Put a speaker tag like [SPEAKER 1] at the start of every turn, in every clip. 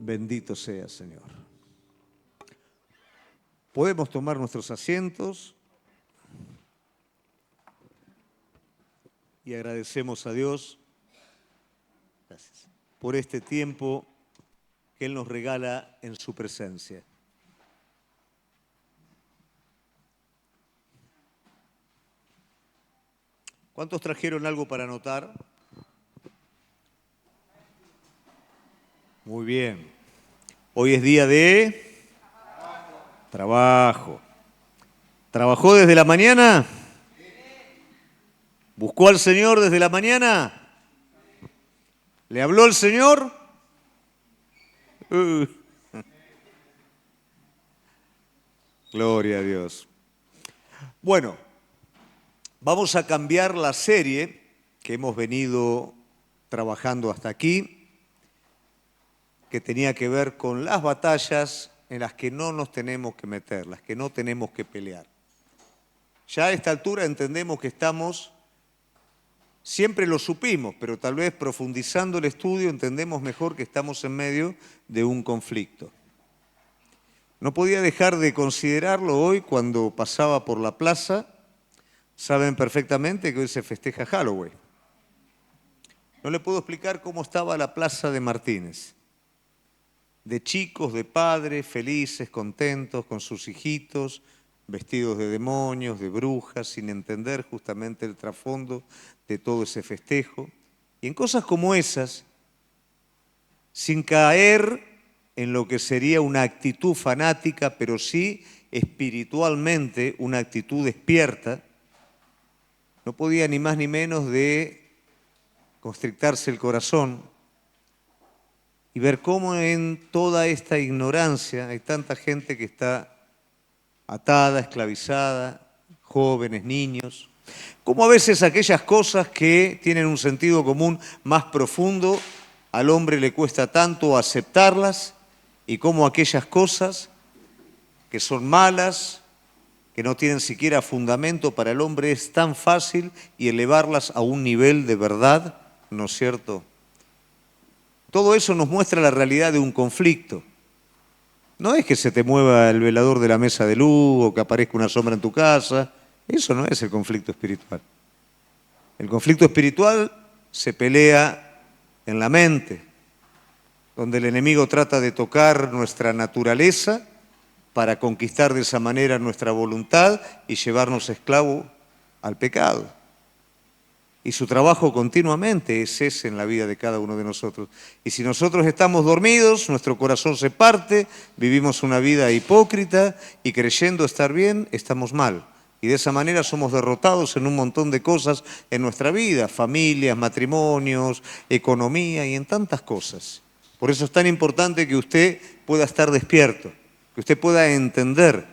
[SPEAKER 1] Bendito sea, Señor. Podemos tomar nuestros asientos y agradecemos a Dios por este tiempo que Él nos regala en su presencia. ¿Cuántos trajeron algo para anotar? Muy bien. Hoy es día de trabajo. ¿Trabajó desde la mañana? ¿Buscó al Señor desde la mañana? ¿Le habló el Señor? Gloria a Dios. Bueno, vamos a cambiar la serie que hemos venido trabajando hasta aquí, que tenía que ver con las batallas en las que no nos tenemos que meter, las que no tenemos que pelear. Ya a esta altura entendemos que estamos, siempre lo supimos, pero tal vez profundizando el estudio entendemos mejor que estamos en medio de un conflicto. No podía dejar de considerarlo hoy cuando pasaba por la plaza. Saben perfectamente que hoy se festeja Halloween. No le puedo explicar cómo estaba la plaza de Martínez. De chicos, de padres, felices, contentos, con sus hijitos, vestidos de demonios, de brujas, sin entender justamente el trasfondo de todo ese festejo. Y en cosas como esas, sin caer en lo que sería una actitud fanática, pero sí espiritualmente una actitud despierta, no podía ni más ni menos de constrictarse el corazón y ver cómo en toda esta ignorancia hay tanta gente que está atada, esclavizada, jóvenes, niños, como a veces aquellas cosas que tienen un sentido común más profundo, al hombre le cuesta tanto aceptarlas, y como aquellas cosas que son malas, que no tienen siquiera fundamento, para el hombre es tan fácil y elevarlas a un nivel de verdad, ¿no es cierto? Todo eso nos muestra la realidad de un conflicto. No es que se te mueva el velador de la mesa de luz o que aparezca una sombra en tu casa. Eso no es el conflicto espiritual. El conflicto espiritual se pelea en la mente, donde el enemigo trata de tocar nuestra naturaleza para conquistar de esa manera nuestra voluntad y llevarnos esclavos al pecado. Y su trabajo continuamente es ese en la vida de cada uno de nosotros. Y si nosotros estamos dormidos, nuestro corazón se parte, vivimos una vida hipócrita y creyendo estar bien, estamos mal. Y de esa manera somos derrotados en un montón de cosas en nuestra vida, familias, matrimonios, economía y en tantas cosas. Por eso es tan importante que usted pueda estar despierto, que usted pueda entender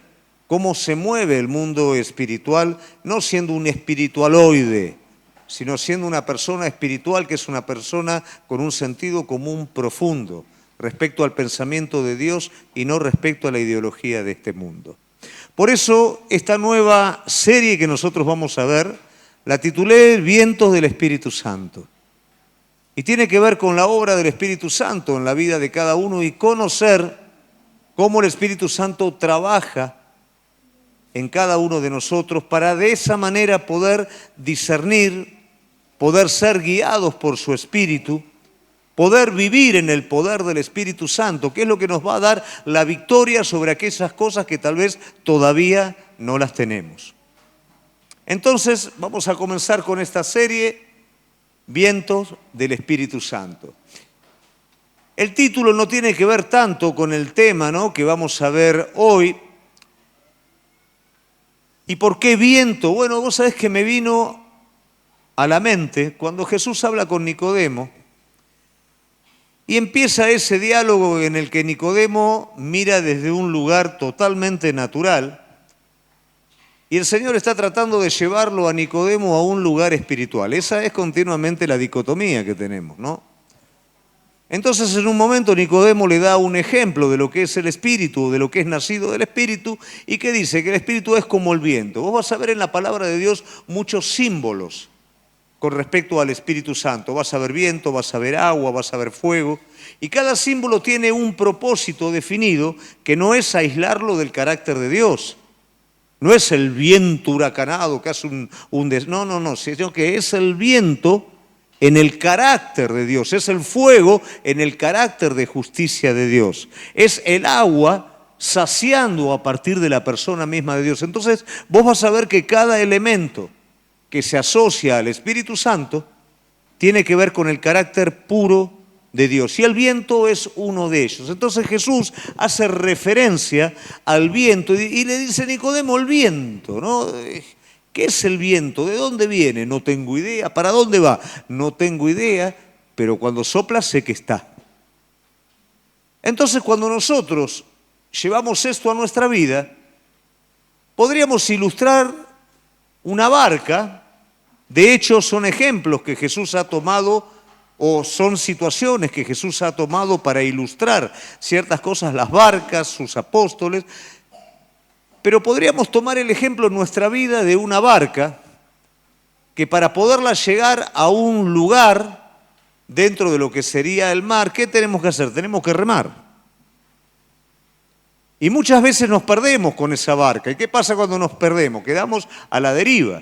[SPEAKER 1] cómo se mueve el mundo espiritual, no siendo un espiritualoide, sino siendo una persona espiritual que es una persona con un sentido común profundo respecto al pensamiento de Dios y no respecto a la ideología de este mundo. Por eso, esta nueva serie que nosotros vamos a ver, la titulé Vientos del Espíritu Santo. Y tiene que ver con la obra del Espíritu Santo en la vida de cada uno y conocer cómo el Espíritu Santo trabaja en cada uno de nosotros para de esa manera poder discernir, poder ser guiados por su Espíritu, poder vivir en el poder del Espíritu Santo, que es lo que nos va a dar la victoria sobre aquellas cosas que tal vez todavía no las tenemos. Entonces, vamos a comenzar con esta serie, Vientos del Espíritu Santo. El título no tiene que ver tanto con el tema, ¿no?, que vamos a ver hoy. ¿Y por qué viento? Bueno, vos sabés que me vino a la mente cuando Jesús habla con Nicodemo y empieza ese diálogo en el que Nicodemo mira desde un lugar totalmente natural y el Señor está tratando de llevarlo a Nicodemo a un lugar espiritual. Esa es continuamente la dicotomía que tenemos, ¿no? Entonces, en un momento Nicodemo le da un ejemplo de lo que es el Espíritu, de lo que es nacido del Espíritu, y que dice que el Espíritu es como el viento. Vos vas a ver en la palabra de Dios muchos símbolos con respecto al Espíritu Santo. Vas a ver viento, vas a ver agua, vas a ver fuego. Y cada símbolo tiene un propósito definido que no es aislarlo del carácter de Dios. No es el viento huracanado que hace no, sino que es el viento en el carácter de Dios, es el fuego en el carácter de justicia de Dios, es el agua saciando a partir de la persona misma de Dios. Entonces vos vas a ver que cada elemento que se asocia al Espíritu Santo tiene que ver con el carácter puro de Dios. Y el viento es uno de ellos. Entonces Jesús hace referencia al viento y le dice: Nicodemo, el viento, ¿no? ¿Qué es el viento? ¿De dónde viene? No tengo idea. ¿Para dónde va? No tengo idea, pero cuando sopla sé que está. Entonces, cuando nosotros llevamos esto a nuestra vida, podríamos ilustrar una barca. De hecho, son ejemplos que Jesús ha tomado o son situaciones que Jesús ha tomado para ilustrar ciertas cosas, las barcas, sus apóstoles. Pero podríamos tomar el ejemplo en nuestra vida de una barca que para poderla llegar a un lugar dentro de lo que sería el mar, ¿qué tenemos que hacer? Tenemos que remar. Y muchas veces nos perdemos con esa barca. ¿Y qué pasa cuando nos perdemos? Quedamos a la deriva.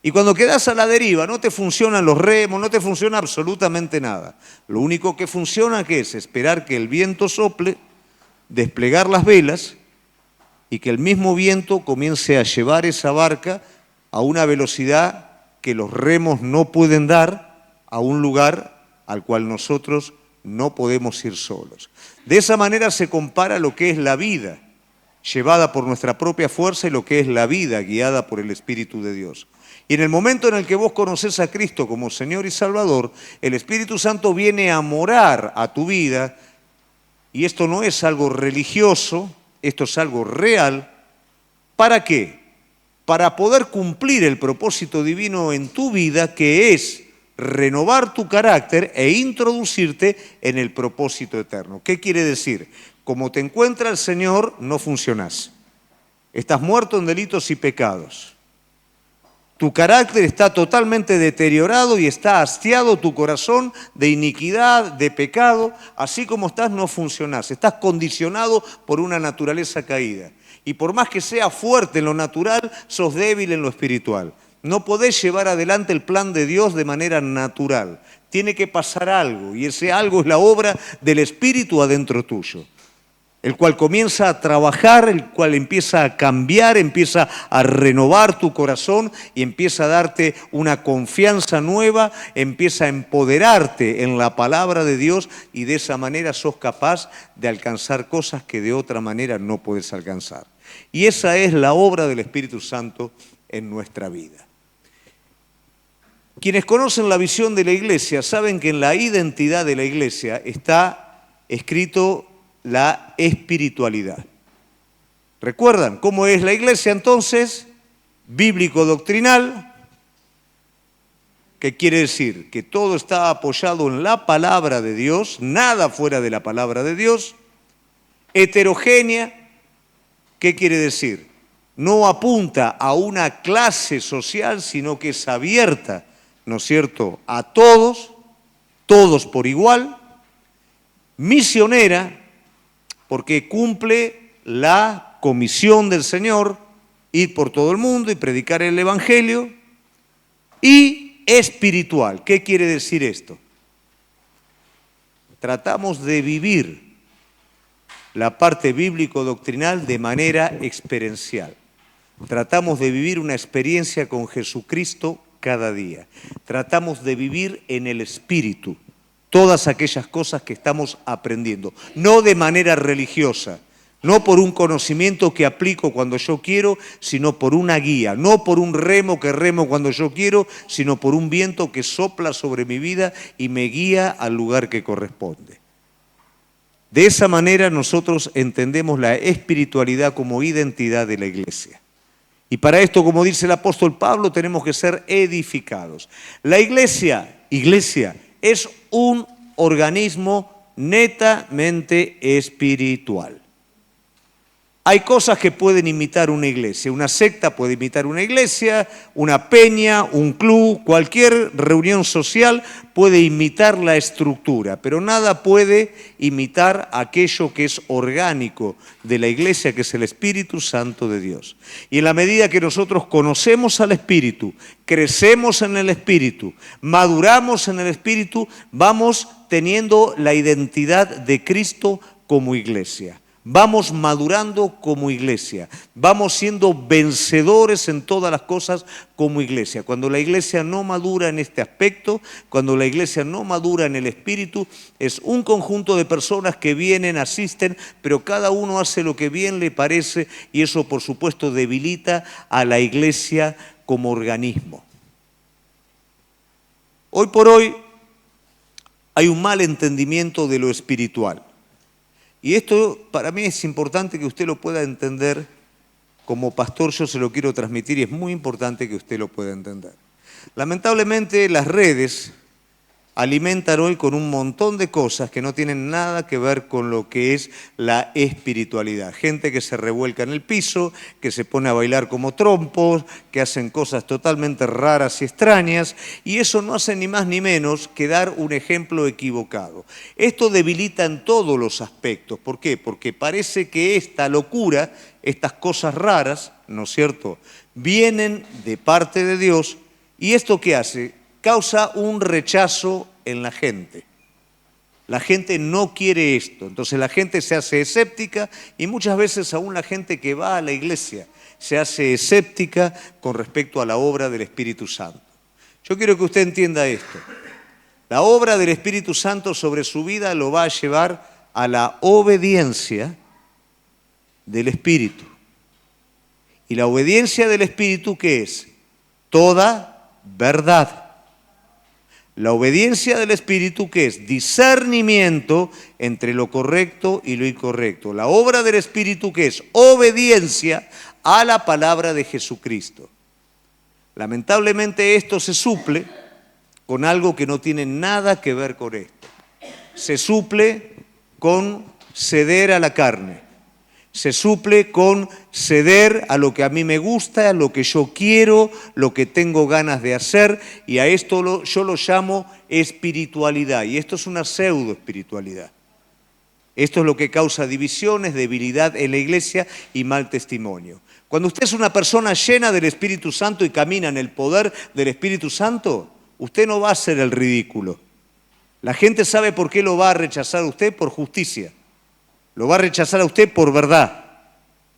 [SPEAKER 1] Y cuando quedas a la deriva no te funcionan los remos, no te funciona absolutamente nada. Lo único que funciona, ¿qué es? Esperar que el viento sople, desplegar las velas y que el mismo viento comience a llevar esa barca a una velocidad que los remos no pueden dar, a un lugar al cual nosotros no podemos ir solos. De esa manera se compara lo que es la vida llevada por nuestra propia fuerza y lo que es la vida guiada por el Espíritu de Dios. Y en el momento en el que vos conocés a Cristo como Señor y Salvador, el Espíritu Santo viene a morar a tu vida, y esto no es algo religioso, esto es algo real. ¿Para qué? Para poder cumplir el propósito divino en tu vida, que es renovar tu carácter e introducirte en el propósito eterno. ¿Qué quiere decir? Como te encuentra el Señor, no funcionás. Estás muerto en delitos y pecados. Tu carácter está totalmente deteriorado y está hastiado tu corazón de iniquidad, de pecado. Así como estás, no funcionás. Estás condicionado por una naturaleza caída. Y por más que seas fuerte en lo natural, sos débil en lo espiritual. No podés llevar adelante el plan de Dios de manera natural. Tiene que pasar algo, y ese algo es la obra del Espíritu adentro tuyo, el cual comienza a trabajar, el cual empieza a cambiar, empieza a renovar tu corazón y empieza a darte una confianza nueva, empieza a empoderarte en la palabra de Dios, y de esa manera sos capaz de alcanzar cosas que de otra manera no puedes alcanzar. Y esa es la obra del Espíritu Santo en nuestra vida. Quienes conocen la visión de la iglesia saben que en la identidad de la iglesia está escrito la espiritualidad. ¿Recuerdan cómo es la iglesia entonces? Bíblico-doctrinal. ¿Qué quiere decir? Que todo está apoyado en la palabra de Dios, nada fuera de la palabra de Dios. Heterogénea. ¿Qué quiere decir? No apunta a una clase social, sino que es abierta, ¿no es cierto?, a todos, todos por igual. Misionera, porque cumple la comisión del Señor, ir por todo el mundo y predicar el Evangelio. Y espiritual. ¿Qué quiere decir esto? Tratamos de vivir la parte bíblico-doctrinal de manera experiencial. Tratamos de vivir una experiencia con Jesucristo cada día. Tratamos de vivir en el Espíritu todas aquellas cosas que estamos aprendiendo, no de manera religiosa, no por un conocimiento que aplico cuando yo quiero, sino por una guía, no por un remo que remo cuando yo quiero, sino por un viento que sopla sobre mi vida y me guía al lugar que corresponde. De esa manera nosotros entendemos la espiritualidad como identidad de la iglesia. Y para esto, como dice el apóstol Pablo, tenemos que ser edificados. La iglesia es un organismo netamente espiritual. Hay cosas que pueden imitar una iglesia. Una secta puede imitar una iglesia, una peña, un club, cualquier reunión social puede imitar la estructura, pero nada puede imitar aquello que es orgánico de la iglesia, que es el Espíritu Santo de Dios. Y en la medida que nosotros conocemos al Espíritu, crecemos en el Espíritu, maduramos en el Espíritu, vamos teniendo la identidad de Cristo como iglesia. Vamos madurando como iglesia, vamos siendo vencedores en todas las cosas como iglesia. Cuando la iglesia no madura en este aspecto, cuando la iglesia no madura en el espíritu, es un conjunto de personas que vienen, asisten, pero cada uno hace lo que bien le parece y eso por supuesto debilita a la iglesia como organismo. Hoy por hoy hay un mal entendimiento de lo espiritual. Y esto para mí es importante que usted lo pueda entender. Como pastor yo se lo quiero transmitir y es muy importante que usted lo pueda entender. Lamentablemente las redes alimentan hoy con un montón de cosas que no tienen nada que ver con lo que es la espiritualidad. Gente que se revuelca en el piso, que se pone a bailar como trompos, que hacen cosas totalmente raras y extrañas, y eso no hace ni más ni menos que dar un ejemplo equivocado. Esto debilita en todos los aspectos. ¿Por qué? Porque parece que esta locura, estas cosas raras, ¿no es cierto?, vienen de parte de Dios, y ¿esto qué hace? Causa un rechazo en la gente. La gente no quiere esto, entonces la gente se hace escéptica y muchas veces aún la gente que va a la iglesia se hace escéptica con respecto a la obra del Espíritu Santo. Yo quiero que usted entienda esto. La obra del Espíritu Santo sobre su vida lo va a llevar a la obediencia del Espíritu. ¿Y la obediencia del Espíritu qué es? Toda verdad. La obediencia del Espíritu, ¿qué es? Discernimiento entre lo correcto y lo incorrecto. La obra del Espíritu, ¿qué es? Obediencia a la palabra de Jesucristo. Lamentablemente esto se suple con algo que no tiene nada que ver con esto. Se suple con ceder a la carne. Se suple con ceder a lo que a mí me gusta, a lo que yo quiero, lo que tengo ganas de hacer, y a esto yo lo llamo espiritualidad, y esto es una pseudo espiritualidad. Esto es lo que causa divisiones, debilidad en la iglesia y mal testimonio. Cuando usted es una persona llena del Espíritu Santo y camina en el poder del Espíritu Santo, usted no va a hacer el ridículo. La gente sabe por qué lo va a rechazar a usted: por justicia. Lo va a rechazar a usted por verdad.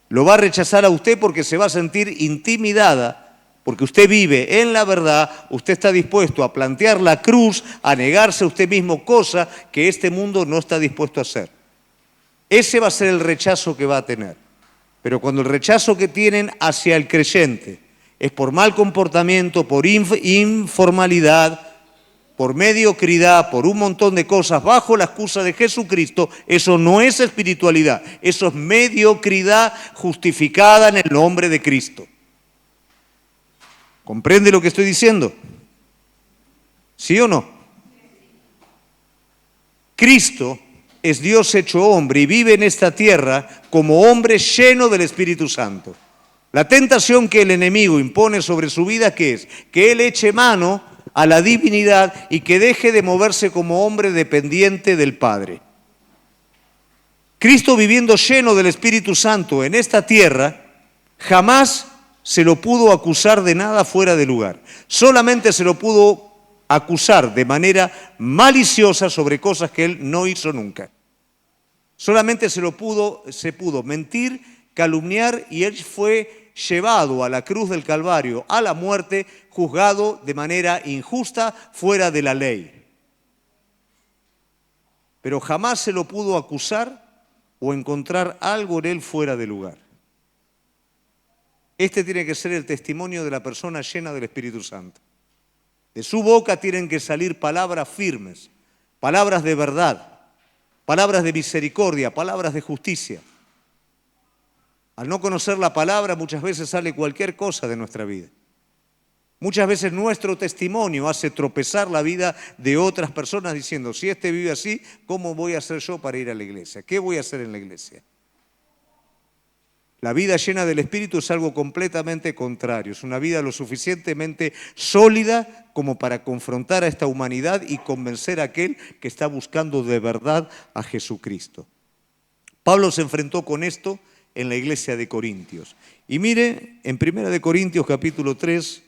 [SPEAKER 1] Lo va a rechazar a usted porque se va a sentir intimidada, porque usted vive en la verdad, usted está dispuesto a plantear la cruz, a negarse a usted mismo, cosa que este mundo no está dispuesto a hacer. Ese va a ser el rechazo que va a tener. Pero cuando el rechazo que tienen hacia el creyente es por mal comportamiento, por informalidad, por mediocridad, por un montón de cosas, bajo la excusa de Jesucristo, eso no es espiritualidad, eso es mediocridad justificada en el nombre de Cristo. ¿Comprende lo que estoy diciendo? ¿Sí o no? Cristo es Dios hecho hombre y vive en esta tierra como hombre lleno del Espíritu Santo. La tentación que el enemigo impone sobre su vida, ¿qué es? Que él eche mano a la divinidad y que deje de moverse como hombre dependiente del Padre. Cristo, viviendo lleno del Espíritu Santo en esta tierra, jamás se lo pudo acusar de nada fuera de lugar. Solamente se lo pudo acusar de manera maliciosa sobre cosas que él no hizo nunca. Solamente se pudo mentir, calumniar, y él fue llevado a la cruz del Calvario, a la muerte, juzgado de manera injusta, fuera de la ley. Pero jamás se lo pudo acusar o encontrar algo en él fuera de lugar. Este tiene que ser el testimonio de la persona llena del Espíritu Santo. De su boca tienen que salir palabras firmes, palabras de verdad, palabras de misericordia, palabras de justicia. Al no conocer la palabra, muchas veces sale cualquier cosa de nuestra vida. Muchas veces nuestro testimonio hace tropezar la vida de otras personas diciendo: si este vive así, ¿cómo voy a hacer yo para ir a la iglesia? ¿Qué voy a hacer en la iglesia? La vida llena del Espíritu es algo completamente contrario. Es una vida lo suficientemente sólida como para confrontar a esta humanidad y convencer a aquel que está buscando de verdad a Jesucristo. Pablo se enfrentó con esto en la iglesia de Corintios. Y mire, en 1 Corintios capítulo 3,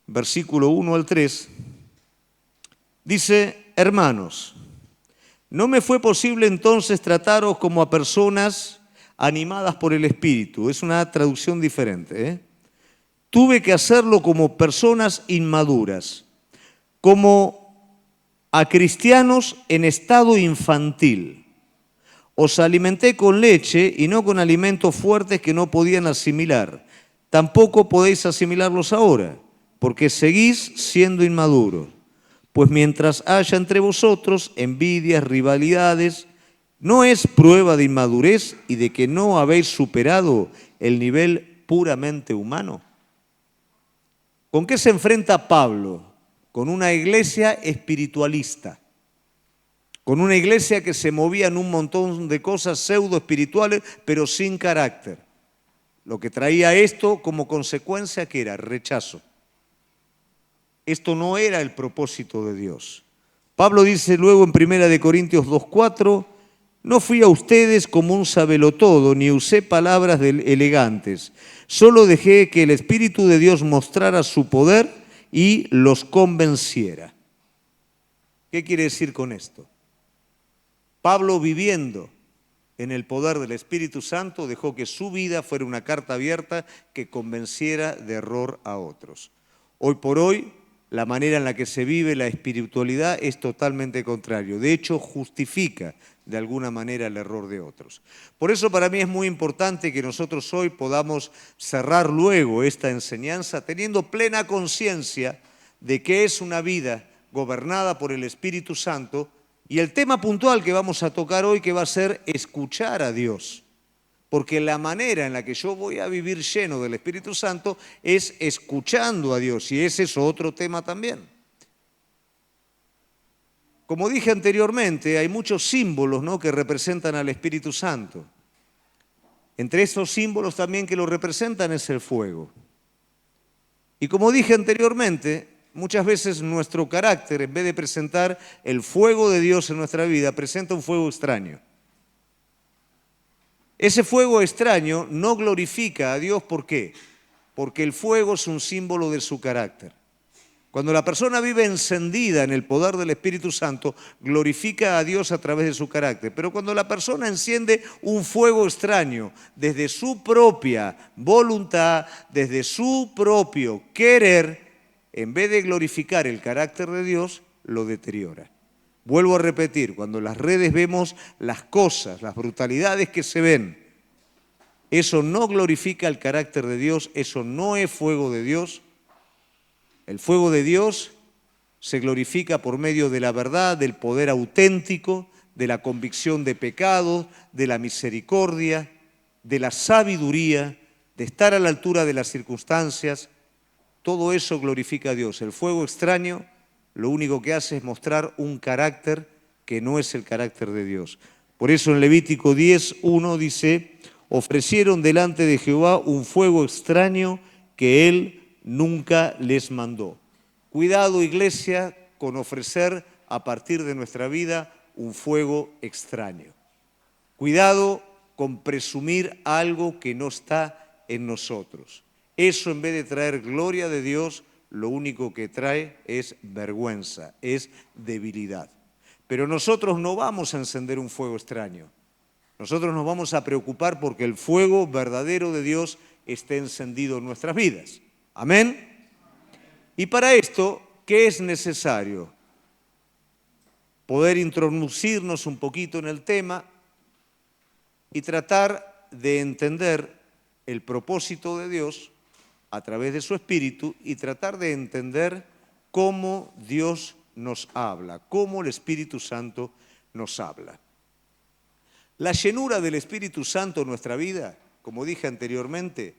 [SPEAKER 1] versículo 1 al 3, dice: hermanos, no me fue posible entonces trataros como a personas animadas por el Espíritu. Es una traducción diferente, ¿eh? Tuve que hacerlo como personas inmaduras, como a cristianos en estado infantil. Os alimenté con leche y no con alimentos fuertes que no podían asimilar. Tampoco podéis asimilarlos ahora, porque seguís siendo inmaduros. Pues mientras haya entre vosotros envidias, rivalidades, ¿no es prueba de inmadurez y de que no habéis superado el nivel puramente humano? ¿Con qué se enfrenta Pablo? Con una iglesia espiritualista, con una iglesia que se movía en un montón de cosas pseudo espirituales, pero sin carácter. Lo que traía esto como consecuencia, que era rechazo. Esto no era el propósito de Dios. Pablo dice luego en 1 Corintios 2:4, no fui a ustedes como un sabelotodo, ni usé palabras elegantes. Solo dejé que el Espíritu de Dios mostrara su poder y los convenciera. ¿Qué quiere decir con esto? Pablo, viviendo en el poder del Espíritu Santo, dejó que su vida fuera una carta abierta que convenciera de error a otros. Hoy por hoy, la manera en la que se vive la espiritualidad es totalmente contrario. De hecho, justifica de alguna manera el error de otros. Por eso para mí es muy importante que nosotros hoy podamos cerrar luego esta enseñanza teniendo plena conciencia de que es una vida gobernada por el Espíritu Santo. Y el tema puntual que vamos a tocar hoy, que va a ser escuchar a Dios. Porque la manera en la que yo voy a vivir lleno del Espíritu Santo es escuchando a Dios. Y ese es otro tema también. Como dije anteriormente, hay muchos símbolos, ¿no?, que representan al Espíritu Santo. Entre esos símbolos también que lo representan es el fuego. Y como dije anteriormente, muchas veces nuestro carácter, en vez de presentar el fuego de Dios en nuestra vida, presenta un fuego extraño. Ese fuego extraño no glorifica a Dios. ¿Por qué? Porque el fuego es un símbolo de su carácter. Cuando la persona vive encendida en el poder del Espíritu Santo, glorifica a Dios a través de su carácter. Pero cuando la persona enciende un fuego extraño desde su propia voluntad, desde su propio querer, en vez de glorificar el carácter de Dios, lo deteriora. Vuelvo a repetir, cuando en las redes vemos las cosas, las brutalidades que se ven, eso no glorifica el carácter de Dios, eso no es fuego de Dios. El fuego de Dios se glorifica por medio de la verdad, del poder auténtico, de la convicción de pecados, de la misericordia, de la sabiduría, de estar a la altura de las circunstancias. Todo eso glorifica a Dios. El fuego extraño lo único que hace es mostrar un carácter que no es el carácter de Dios. Por eso en Levítico 10:1 dice, ofrecieron delante de Jehová un fuego extraño que Él nunca les mandó. Cuidado, iglesia, con ofrecer a partir de nuestra vida un fuego extraño. Cuidado con presumir algo que no está en nosotros. Eso, en vez de traer gloria de Dios, lo único que trae es vergüenza, es debilidad. Pero nosotros no vamos a encender un fuego extraño. Nosotros nos vamos a preocupar porque el fuego verdadero de Dios esté encendido en nuestras vidas. Amén. Y para esto, ¿qué es necesario? Poder introducirnos un poquito en el tema y tratar de entender el propósito de Dios a través de su Espíritu y tratar de entender cómo Dios nos habla, cómo el Espíritu Santo nos habla. La llenura del Espíritu Santo en nuestra vida, como dije anteriormente,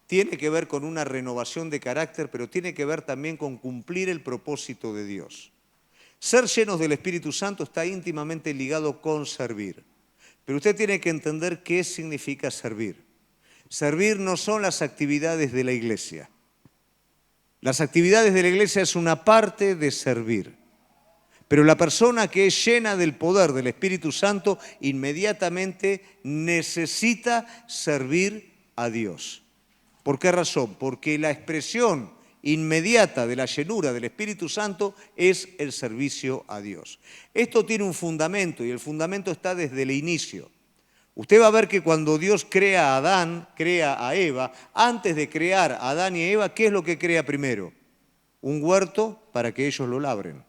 [SPEAKER 1] tiene que ver con una renovación de carácter, pero tiene que ver también con cumplir el propósito de Dios. Ser llenos del Espíritu Santo está íntimamente ligado con servir. Pero usted tiene que entender qué significa servir. Servir no son las actividades de la iglesia. Las actividades de la iglesia es una parte de servir. Pero la persona que es llena del poder del Espíritu Santo inmediatamente necesita servir a Dios. ¿Por qué razón? Porque la expresión inmediata de la llenura del Espíritu Santo es el servicio a Dios. Esto tiene un fundamento y el fundamento está desde el inicio. Usted va a ver que cuando Dios crea a Adán, crea a Eva, antes de crear a Adán y a Eva, ¿qué es lo que crea primero? Un huerto para que ellos lo labren.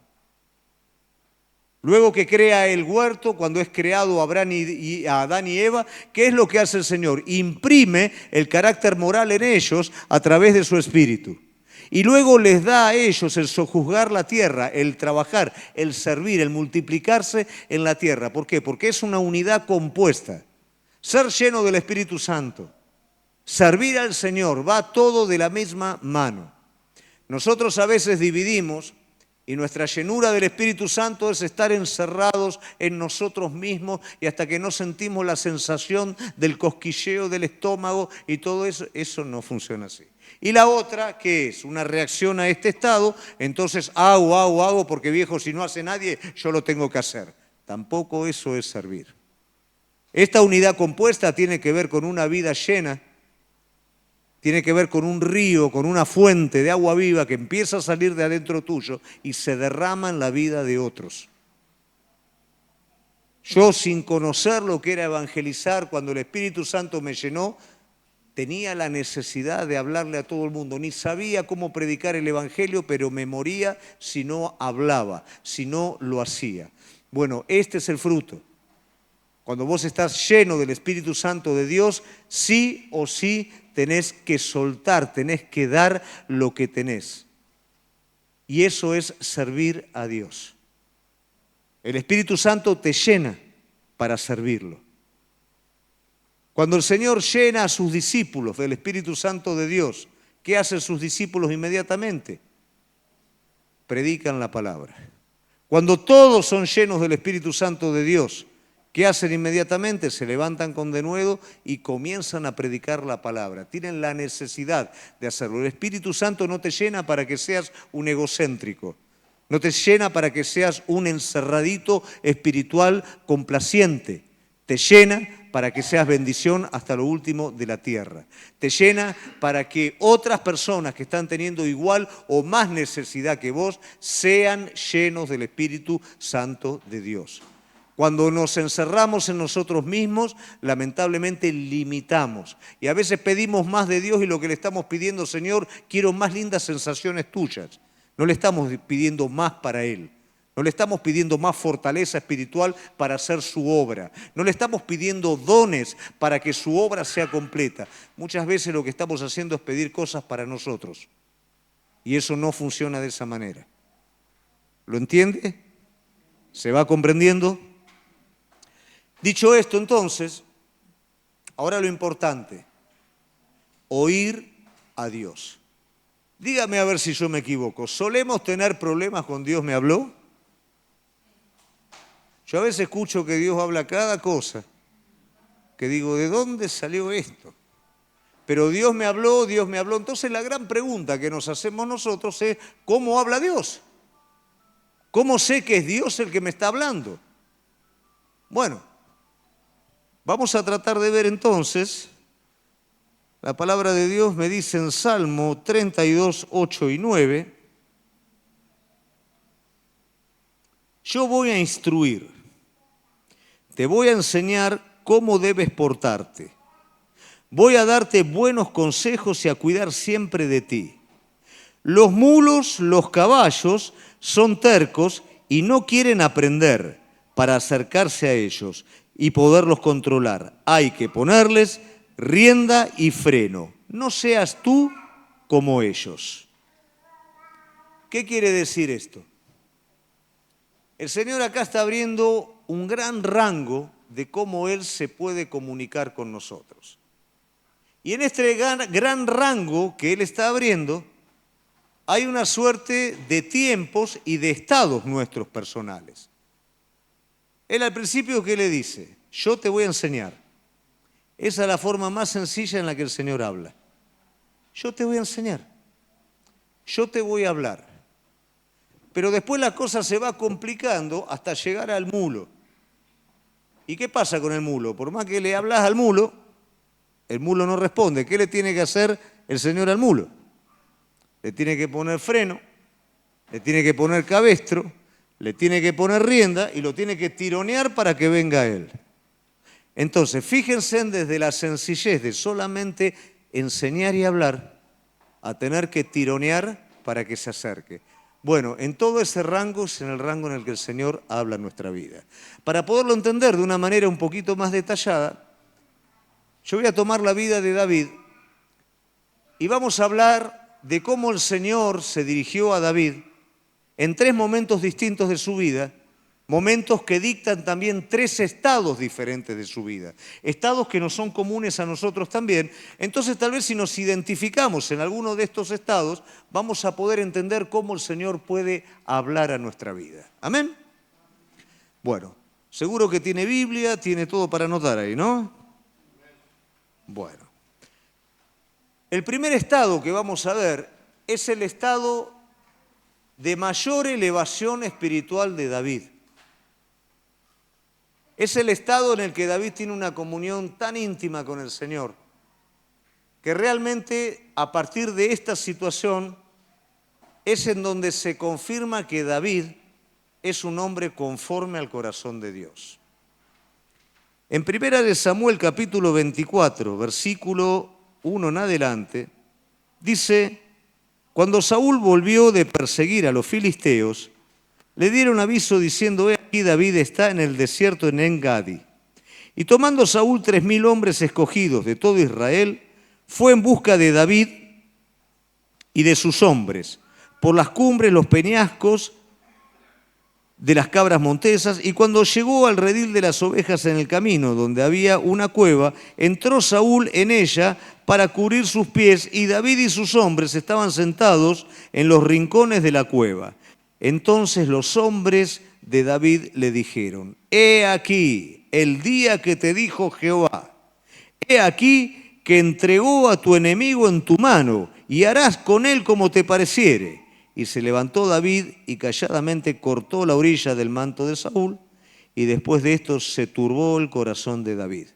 [SPEAKER 1] Luego que crea el huerto, cuando es creado a Adán y Eva, ¿qué es lo que hace el Señor? Imprime el carácter moral en ellos a través de su Espíritu. Y luego les da a ellos el sojuzgar la tierra, el trabajar, el servir, el multiplicarse en la tierra. ¿Por qué? Porque es una unidad compuesta. Ser lleno del Espíritu Santo, servir al Señor, va todo de la misma mano. Nosotros a veces dividimos y nuestra llenura del Espíritu Santo es estar encerrados en nosotros mismos y hasta que no sentimos la sensación del cosquilleo del estómago y todo eso, eso no funciona así. Y la otra, ¿qué es? Una reacción a este estado, entonces hago, porque viejo, si no hace nadie, yo lo tengo que hacer. Tampoco eso es servir. Esta unidad compuesta tiene que ver con una vida llena, tiene que ver con un río, con una fuente de agua viva que empieza a salir de adentro tuyo y se derrama en la vida de otros. Yo, sin conocer lo que era evangelizar, cuando el Espíritu Santo me llenó, tenía la necesidad de hablarle a todo el mundo. Ni sabía cómo predicar el Evangelio, pero me moría si no hablaba, si no lo hacía. Bueno, este es el fruto. Cuando vos estás lleno del Espíritu Santo de Dios, sí o sí tenés que soltar, tenés que dar lo que tenés. Y eso es servir a Dios. El Espíritu Santo te llena para servirlo. Cuando el Señor llena a sus discípulos del Espíritu Santo de Dios, ¿qué hacen sus discípulos inmediatamente? Predican la palabra. Cuando todos son llenos del Espíritu Santo de Dios, ¿qué hacen inmediatamente? Se levantan con denuedo y comienzan a predicar la palabra. Tienen la necesidad de hacerlo. El Espíritu Santo no te llena para que seas un egocéntrico. No te llena para que seas un encerradito espiritual complaciente. Te llena para que seas bendición hasta lo último de la tierra. Te llena para que otras personas que están teniendo igual o más necesidad que vos sean llenos del Espíritu Santo de Dios. Cuando nos encerramos en nosotros mismos, lamentablemente limitamos. Y a veces pedimos más de Dios y lo que le estamos pidiendo, Señor, quiero más lindas sensaciones tuyas. No le estamos pidiendo más para Él. No le estamos pidiendo más fortaleza espiritual para hacer su obra. No le estamos pidiendo dones para que su obra sea completa. Muchas veces lo que estamos haciendo es pedir cosas para nosotros. Y eso no funciona de esa manera. ¿Lo entiende? ¿Se va comprendiendo? Dicho esto, entonces, ahora lo importante, oír a Dios. Dígame a ver si yo me equivoco. ¿Solemos tener problemas con Dios me habló? Yo a veces escucho que Dios habla cada cosa, que digo, ¿de dónde salió esto? Pero Dios me habló. Entonces la gran pregunta que nos hacemos nosotros es, ¿cómo habla Dios? ¿Cómo sé que es Dios el que me está hablando? Bueno, vamos a tratar de ver entonces, la palabra de Dios me dice en Salmo 32, 8 y 9, yo voy a instruir, te voy a enseñar cómo debes portarte, voy a darte buenos consejos y a cuidar siempre de ti. Los mulos, los caballos son tercos y no quieren aprender para acercarse a ellos y poderlos controlar. Hay que ponerles rienda y freno. No seas tú como ellos. ¿Qué quiere decir esto? El Señor acá está abriendo un gran rango de cómo Él se puede comunicar con nosotros. Y en este gran rango que Él está abriendo, hay una suerte de tiempos y de estados nuestros personales. Él al principio, ¿qué le dice? Yo te voy a enseñar. Esa es la forma más sencilla en la que el Señor habla. Yo te voy a enseñar, yo te voy a hablar. Pero después la cosa se va complicando hasta llegar al mulo. ¿Y qué pasa con el mulo? Por más que le hablas al mulo, el mulo no responde. ¿Qué le tiene que hacer el Señor al mulo? Le tiene que poner freno, le tiene que poner cabestro, le tiene que poner rienda y lo tiene que tironear para que venga él. Entonces, fíjense desde la sencillez de solamente enseñar y hablar a tener que tironear para que se acerque. Bueno, en todo ese rango es en el rango en el que el Señor habla en nuestra vida. Para poderlo entender de una manera un poquito más detallada, yo voy a tomar la vida de David y vamos a hablar de cómo el Señor se dirigió a David en 3 momentos distintos de su vida, momentos que dictan también 3 estados diferentes de su vida, estados que nos son comunes a nosotros también. Entonces tal vez si nos identificamos en alguno de estos estados, vamos a poder entender cómo el Señor puede hablar a nuestra vida. ¿Amén? Bueno, seguro que tiene Biblia, tiene todo para anotar ahí, ¿no? Bueno. El primer estado que vamos a ver es el estado de mayor elevación espiritual de David. Es el estado en el que David tiene una comunión tan íntima con el Señor, que realmente a partir de esta situación es en donde se confirma que David es un hombre conforme al corazón de Dios. En 1 Samuel capítulo 24, versículo 1 en adelante, dice: cuando Saúl volvió de perseguir a los filisteos, le dieron aviso diciendo: he aquí David está en el desierto en En-Gadi. Y tomando Saúl 3000 hombres escogidos de todo Israel, fue en busca de David y de sus hombres, por las cumbres, los peñascos de las cabras montesas, y cuando llegó al redil de las ovejas en el camino, donde había una cueva, entró Saúl en ella para cubrir sus pies, y David y sus hombres estaban sentados en los rincones de la cueva. Entonces los hombres de David le dijeron: he aquí el día que te dijo Jehová, he aquí que entregó a tu enemigo en tu mano, y harás con él como te pareciere. Y se levantó David y calladamente cortó la orilla del manto de Saúl, y después de esto se turbó el corazón de David,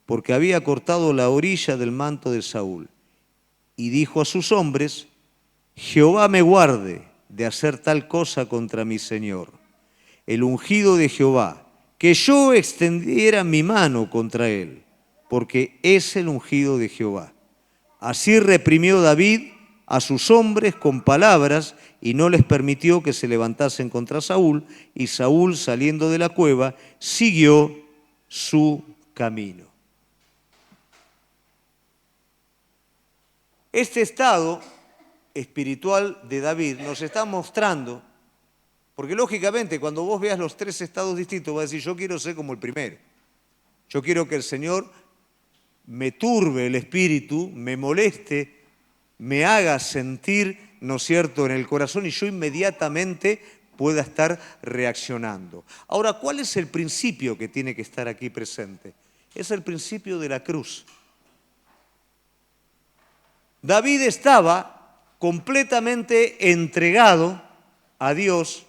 [SPEAKER 1] porque había cortado la orilla del manto de Saúl. Y dijo a sus hombres: Jehová me guarde de hacer tal cosa contra mi señor, el ungido de Jehová, que yo extendiera mi mano contra él, porque es el ungido de Jehová. Así reprimió David a sus hombres con palabras y no les permitió que se levantasen contra Saúl, y Saúl, saliendo de la cueva, siguió su camino. Este estado espiritual de David nos está mostrando, porque lógicamente cuando vos veas los 3 estados distintos vas a decir: yo quiero ser como el primero, yo quiero que el Señor me turbe el espíritu, me moleste, me haga sentir, ¿no es cierto?, en el corazón, y yo inmediatamente pueda estar reaccionando. Ahora, ¿cuál es el principio que tiene que estar aquí presente? Es el principio de la cruz. David estaba completamente entregado a Dios,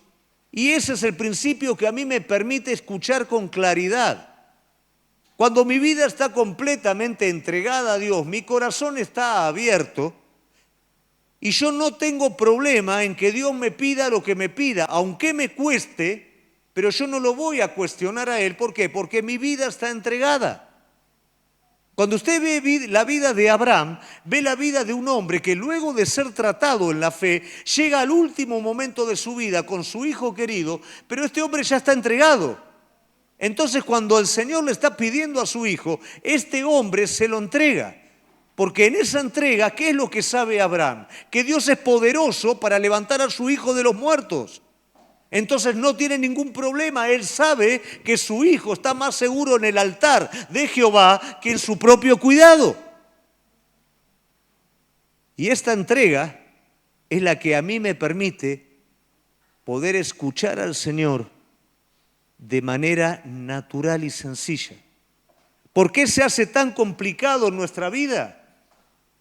[SPEAKER 1] y ese es el principio que a mí me permite escuchar con claridad. Cuando mi vida está completamente entregada a Dios, mi corazón está abierto, y yo no tengo problema en que Dios me pida lo que me pida, aunque me cueste, pero yo no lo voy a cuestionar a Él. ¿Por qué? Porque mi vida está entregada. Cuando usted ve la vida de Abraham, ve la vida de un hombre que luego de ser tratado en la fe, llega al último momento de su vida con su hijo querido, pero este hombre ya está entregado. Entonces cuando el Señor le está pidiendo a su hijo, este hombre se lo entrega. Porque en esa entrega, ¿qué es lo que sabe Abraham? Que Dios es poderoso para levantar a su hijo de los muertos. Entonces no tiene ningún problema. Él sabe que su hijo está más seguro en el altar de Jehová que en su propio cuidado. Y esta entrega es la que a mí me permite poder escuchar al Señor de manera natural y sencilla. ¿Por qué se hace tan complicado en nuestra vida?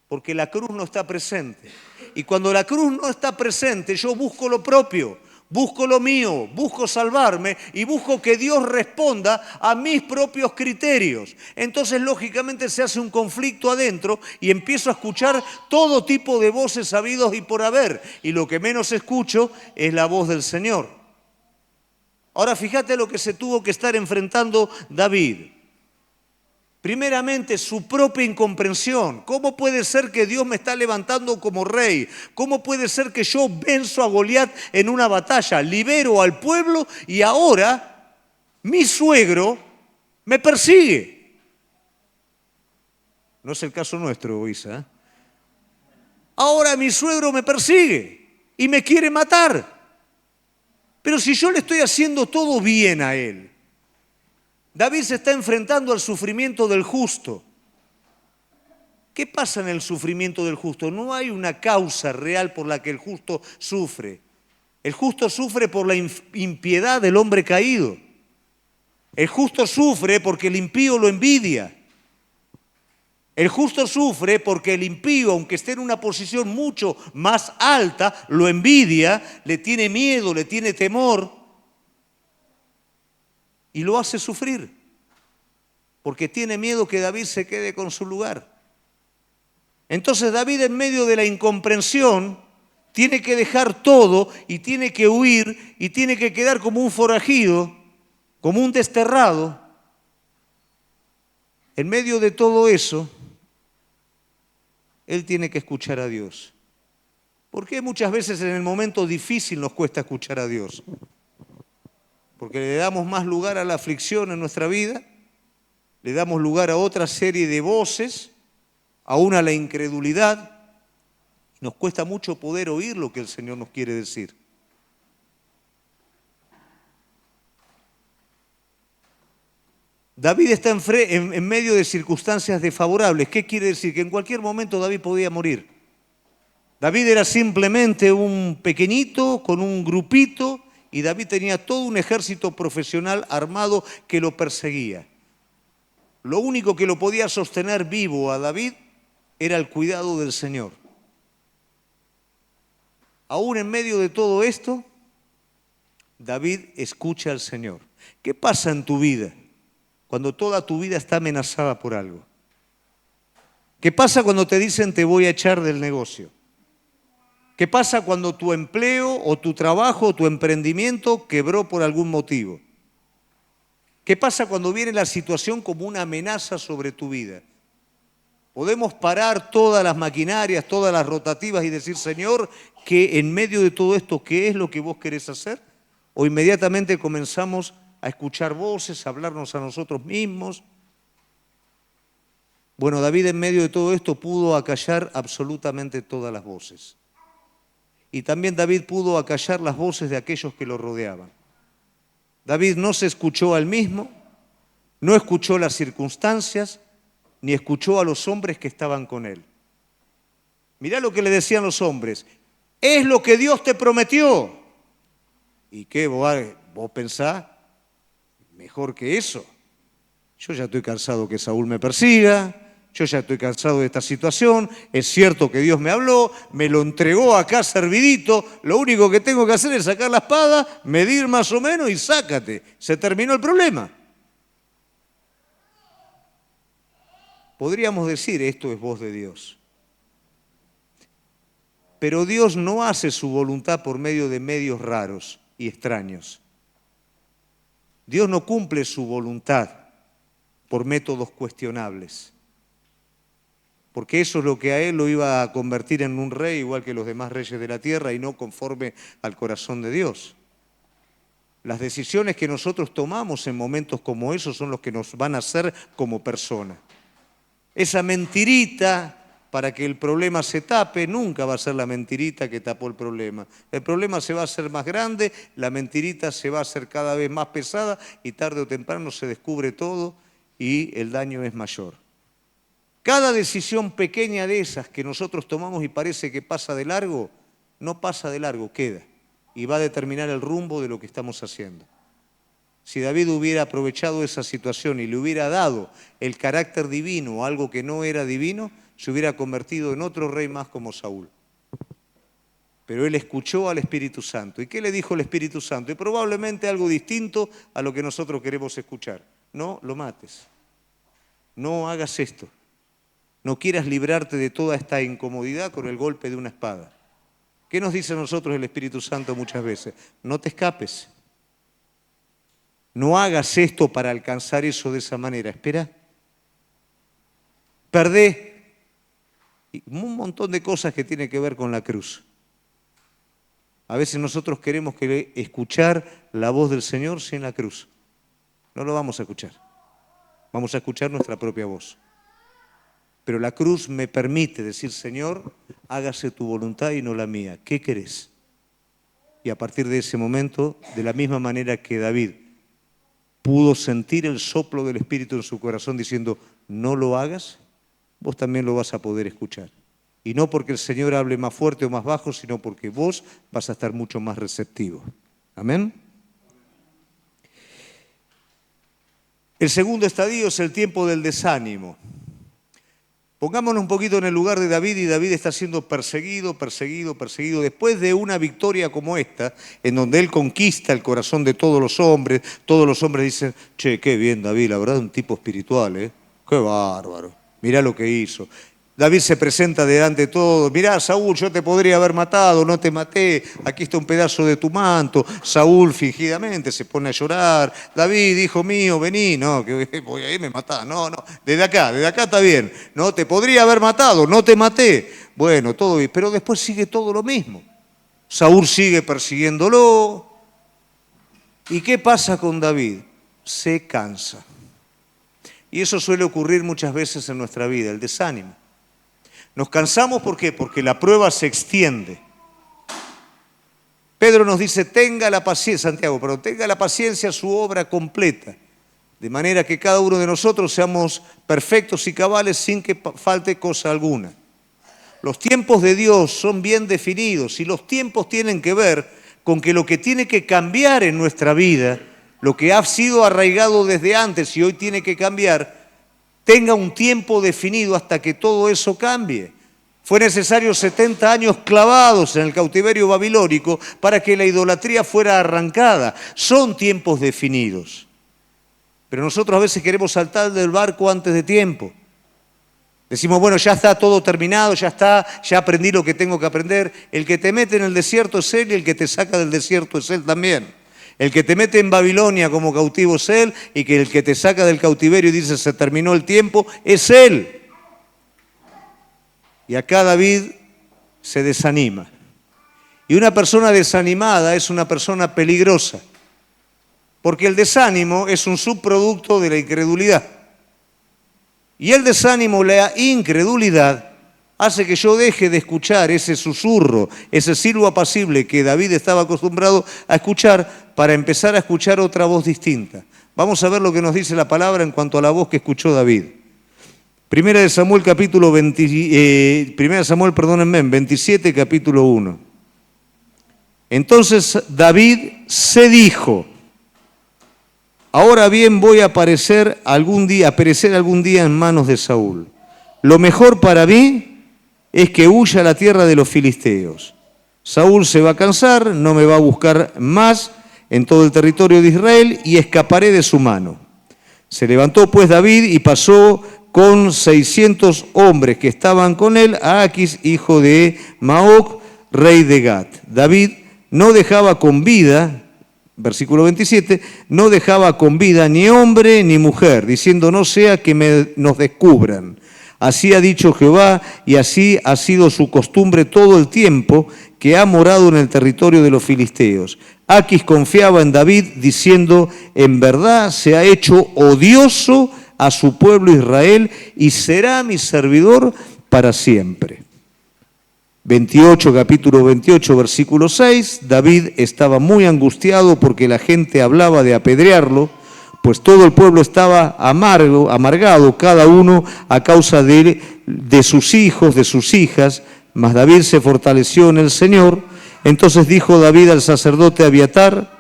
[SPEAKER 1] Porque la cruz no está presente. Y cuando la cruz no está presente, yo busco lo propio, busco lo mío, busco salvarme y busco que Dios responda a mis propios criterios. Entonces, lógicamente, se hace un conflicto adentro y empiezo a escuchar todo tipo de voces habidos y por haber. Y lo que menos escucho es la voz del Señor. Ahora, fíjate lo que se tuvo que estar enfrentando David. Primeramente, su propia incomprensión. ¿Cómo puede ser que Dios me está levantando como rey? ¿Cómo puede ser que yo venzo a Goliat en una batalla, libero al pueblo y ahora mi suegro me persigue? No es el caso nuestro, Isa, ¿eh? Ahora mi suegro me persigue y me quiere matar. Pero si yo le estoy haciendo todo bien a él. David se está enfrentando al sufrimiento del justo. ¿Qué pasa en el sufrimiento del justo? No hay una causa real por la que el justo sufre. El justo sufre por la impiedad del hombre caído. El justo sufre porque el impío lo envidia. El justo sufre porque el impío, aunque esté en una posición mucho más alta, lo envidia, le tiene miedo, le tiene temor. Y lo hace sufrir, porque tiene miedo que David se quede con su lugar. Entonces David, en medio de la incomprensión, tiene que dejar todo y tiene que huir y tiene que quedar como un forajido, como un desterrado. En medio de todo eso, él tiene que escuchar a Dios. ¿Por qué muchas veces en el momento difícil nos cuesta escuchar a Dios? Porque le damos más lugar a la aflicción en nuestra vida, le damos lugar a otra serie de voces, aún a la incredulidad. Nos cuesta mucho poder oír lo que el Señor nos quiere decir. David está en medio de circunstancias desfavorables. ¿Qué quiere decir? Que en cualquier momento David podía morir. David era simplemente un pequeñito con un grupito y David tenía todo un ejército profesional armado que lo perseguía. Lo único que lo podía sostener vivo a David era el cuidado del Señor. Aún en medio de todo esto, David escucha al Señor. ¿Qué pasa en tu vida cuando toda tu vida está amenazada por algo? ¿Qué pasa cuando te dicen te voy a echar del negocio? ¿Qué pasa cuando tu empleo o tu trabajo o tu emprendimiento quebró por algún motivo? ¿Qué pasa cuando viene la situación como una amenaza sobre tu vida? Podemos parar todas las maquinarias, todas las rotativas y decir, Señor, que en medio de todo esto, ¿qué es lo que vos querés hacer? O inmediatamente comenzamos a escuchar voces, a hablarnos a nosotros mismos. Bueno, David en medio de todo esto pudo acallar absolutamente todas las voces. Y también David pudo acallar las voces de aquellos que lo rodeaban. David no se escuchó a él mismo, no escuchó las circunstancias, ni escuchó a los hombres que estaban con él. Mirá lo que le decían los hombres. Es lo que Dios te prometió. ¿Y qué vos pensás? Mejor que eso. Yo ya estoy cansado que Saúl me persiga. Yo ya estoy cansado de esta situación, es cierto que Dios me habló, me lo entregó acá servidito, lo único que tengo que hacer es sacar la espada, medir más o menos y sácate, se terminó el problema. Podríamos decir, esto es voz de Dios. Pero Dios no hace su voluntad por medio de medios raros y extraños. Dios no cumple su voluntad por métodos cuestionables. Porque eso es lo que a él lo iba a convertir en un rey igual que los demás reyes de la tierra y no conforme al corazón de Dios. Las decisiones que nosotros tomamos en momentos como esos son los que nos van a hacer como persona. Esa mentirita para que el problema se tape nunca va a ser la mentirita que tapó el problema. El problema se va a hacer más grande, la mentirita se va a hacer cada vez más pesada y tarde o temprano se descubre todo y el daño es mayor. Cada decisión pequeña de esas que nosotros tomamos y parece que pasa de largo, no pasa de largo, queda. Y va a determinar el rumbo de lo que estamos haciendo. Si David hubiera aprovechado esa situación y le hubiera dado el carácter divino, algo que no era divino, se hubiera convertido en otro rey más como Saúl. Pero él escuchó al Espíritu Santo. ¿Y qué le dijo el Espíritu Santo? Y probablemente algo distinto a lo que nosotros queremos escuchar. No lo mates. No hagas esto. No quieras librarte de toda esta incomodidad con el golpe de una espada. ¿Qué nos dice a nosotros el Espíritu Santo muchas veces? No te escapes. No hagas esto para alcanzar eso de esa manera. Espera. Perdé. Y un montón de cosas que tienen que ver con la cruz. A veces nosotros queremos escuchar la voz del Señor sin la cruz. No lo vamos a escuchar. Vamos a escuchar nuestra propia voz. Pero la cruz me permite decir, Señor, hágase tu voluntad y no la mía. ¿Qué querés? Y a partir de ese momento, de la misma manera que David pudo sentir el soplo del Espíritu en su corazón diciendo, no lo hagas, vos también lo vas a poder escuchar. Y no porque el Señor hable más fuerte o más bajo, sino porque vos vas a estar mucho más receptivo. Amén. El segundo estadio es el tiempo del desánimo. Pongámonos un poquito en el lugar de David, y David está siendo perseguido. Después de una victoria como esta, en donde él conquista el corazón de todos los hombres dicen, che, qué bien David, la verdad un tipo espiritual, qué bárbaro, mirá lo que hizo. David se presenta delante de todos, mirá Saúl, yo te podría haber matado, no te maté, aquí está un pedazo de tu manto. Saúl fingidamente se pone a llorar, David, hijo mío, vení, no, que voy a ir, me matás, no, desde acá está bien, no, te podría haber matado, no te maté. Bueno, todo bien, pero después sigue todo lo mismo. Saúl sigue persiguiéndolo. ¿Y qué pasa con David? Se cansa. Y eso suele ocurrir muchas veces en nuestra vida, el desánimo. Nos cansamos, ¿por qué? Porque la prueba se extiende. Pedro nos dice, tenga la paciencia, Santiago, pero tenga la paciencia su obra completa, de manera que cada uno de nosotros seamos perfectos y cabales sin que falte cosa alguna. Los tiempos de Dios son bien definidos y los tiempos tienen que ver con que lo que tiene que cambiar en nuestra vida, lo que ha sido arraigado desde antes y hoy tiene que cambiar, tenga un tiempo definido hasta que todo eso cambie. Fue necesario 70 años clavados en el cautiverio babilónico para que la idolatría fuera arrancada. Son tiempos definidos. Pero nosotros a veces queremos saltar del barco antes de tiempo. Decimos, bueno, ya está todo terminado, ya aprendí lo que tengo que aprender. El que te mete en el desierto es Él y el que te saca del desierto es Él también. El que te mete en Babilonia como cautivo es Él y que el que te saca del cautiverio y dice se terminó el tiempo es Él. Y acá David se desanima. Y una persona desanimada es una persona peligrosa, porque el desánimo es un subproducto de la incredulidad. Y el desánimo, la incredulidad, hace que yo deje de escuchar ese susurro, ese silbo apacible que David estaba acostumbrado a escuchar para empezar a escuchar otra voz distinta. Vamos a ver lo que nos dice la palabra en cuanto a la voz que escuchó David. Primera de Samuel, 27, capítulo 1. Entonces David se dijo, ahora bien voy a perecer algún día en manos de Saúl. Lo mejor para mí es que huya a la tierra de los filisteos. Saúl se va a cansar, no me va a buscar más en todo el territorio de Israel y escaparé de su mano. Se levantó pues David y pasó con 600 hombres que estaban con él a Aquis, hijo de Maoc, rey de Gat. David no dejaba con vida, versículo 27, no dejaba con vida ni hombre ni mujer, diciendo no sea que nos descubran. Así ha dicho Jehová, y así ha sido su costumbre todo el tiempo que ha morado en el territorio de los filisteos. Aquis confiaba en David, diciendo, en verdad se ha hecho odioso a su pueblo Israel, y será mi servidor para siempre. Capítulo 28, versículo 6, David estaba muy angustiado porque la gente hablaba de apedrearlo, pues todo el pueblo estaba amargado, cada uno a causa de sus hijos, de sus hijas, mas David se fortaleció en el Señor. Entonces dijo David al sacerdote Abiatar,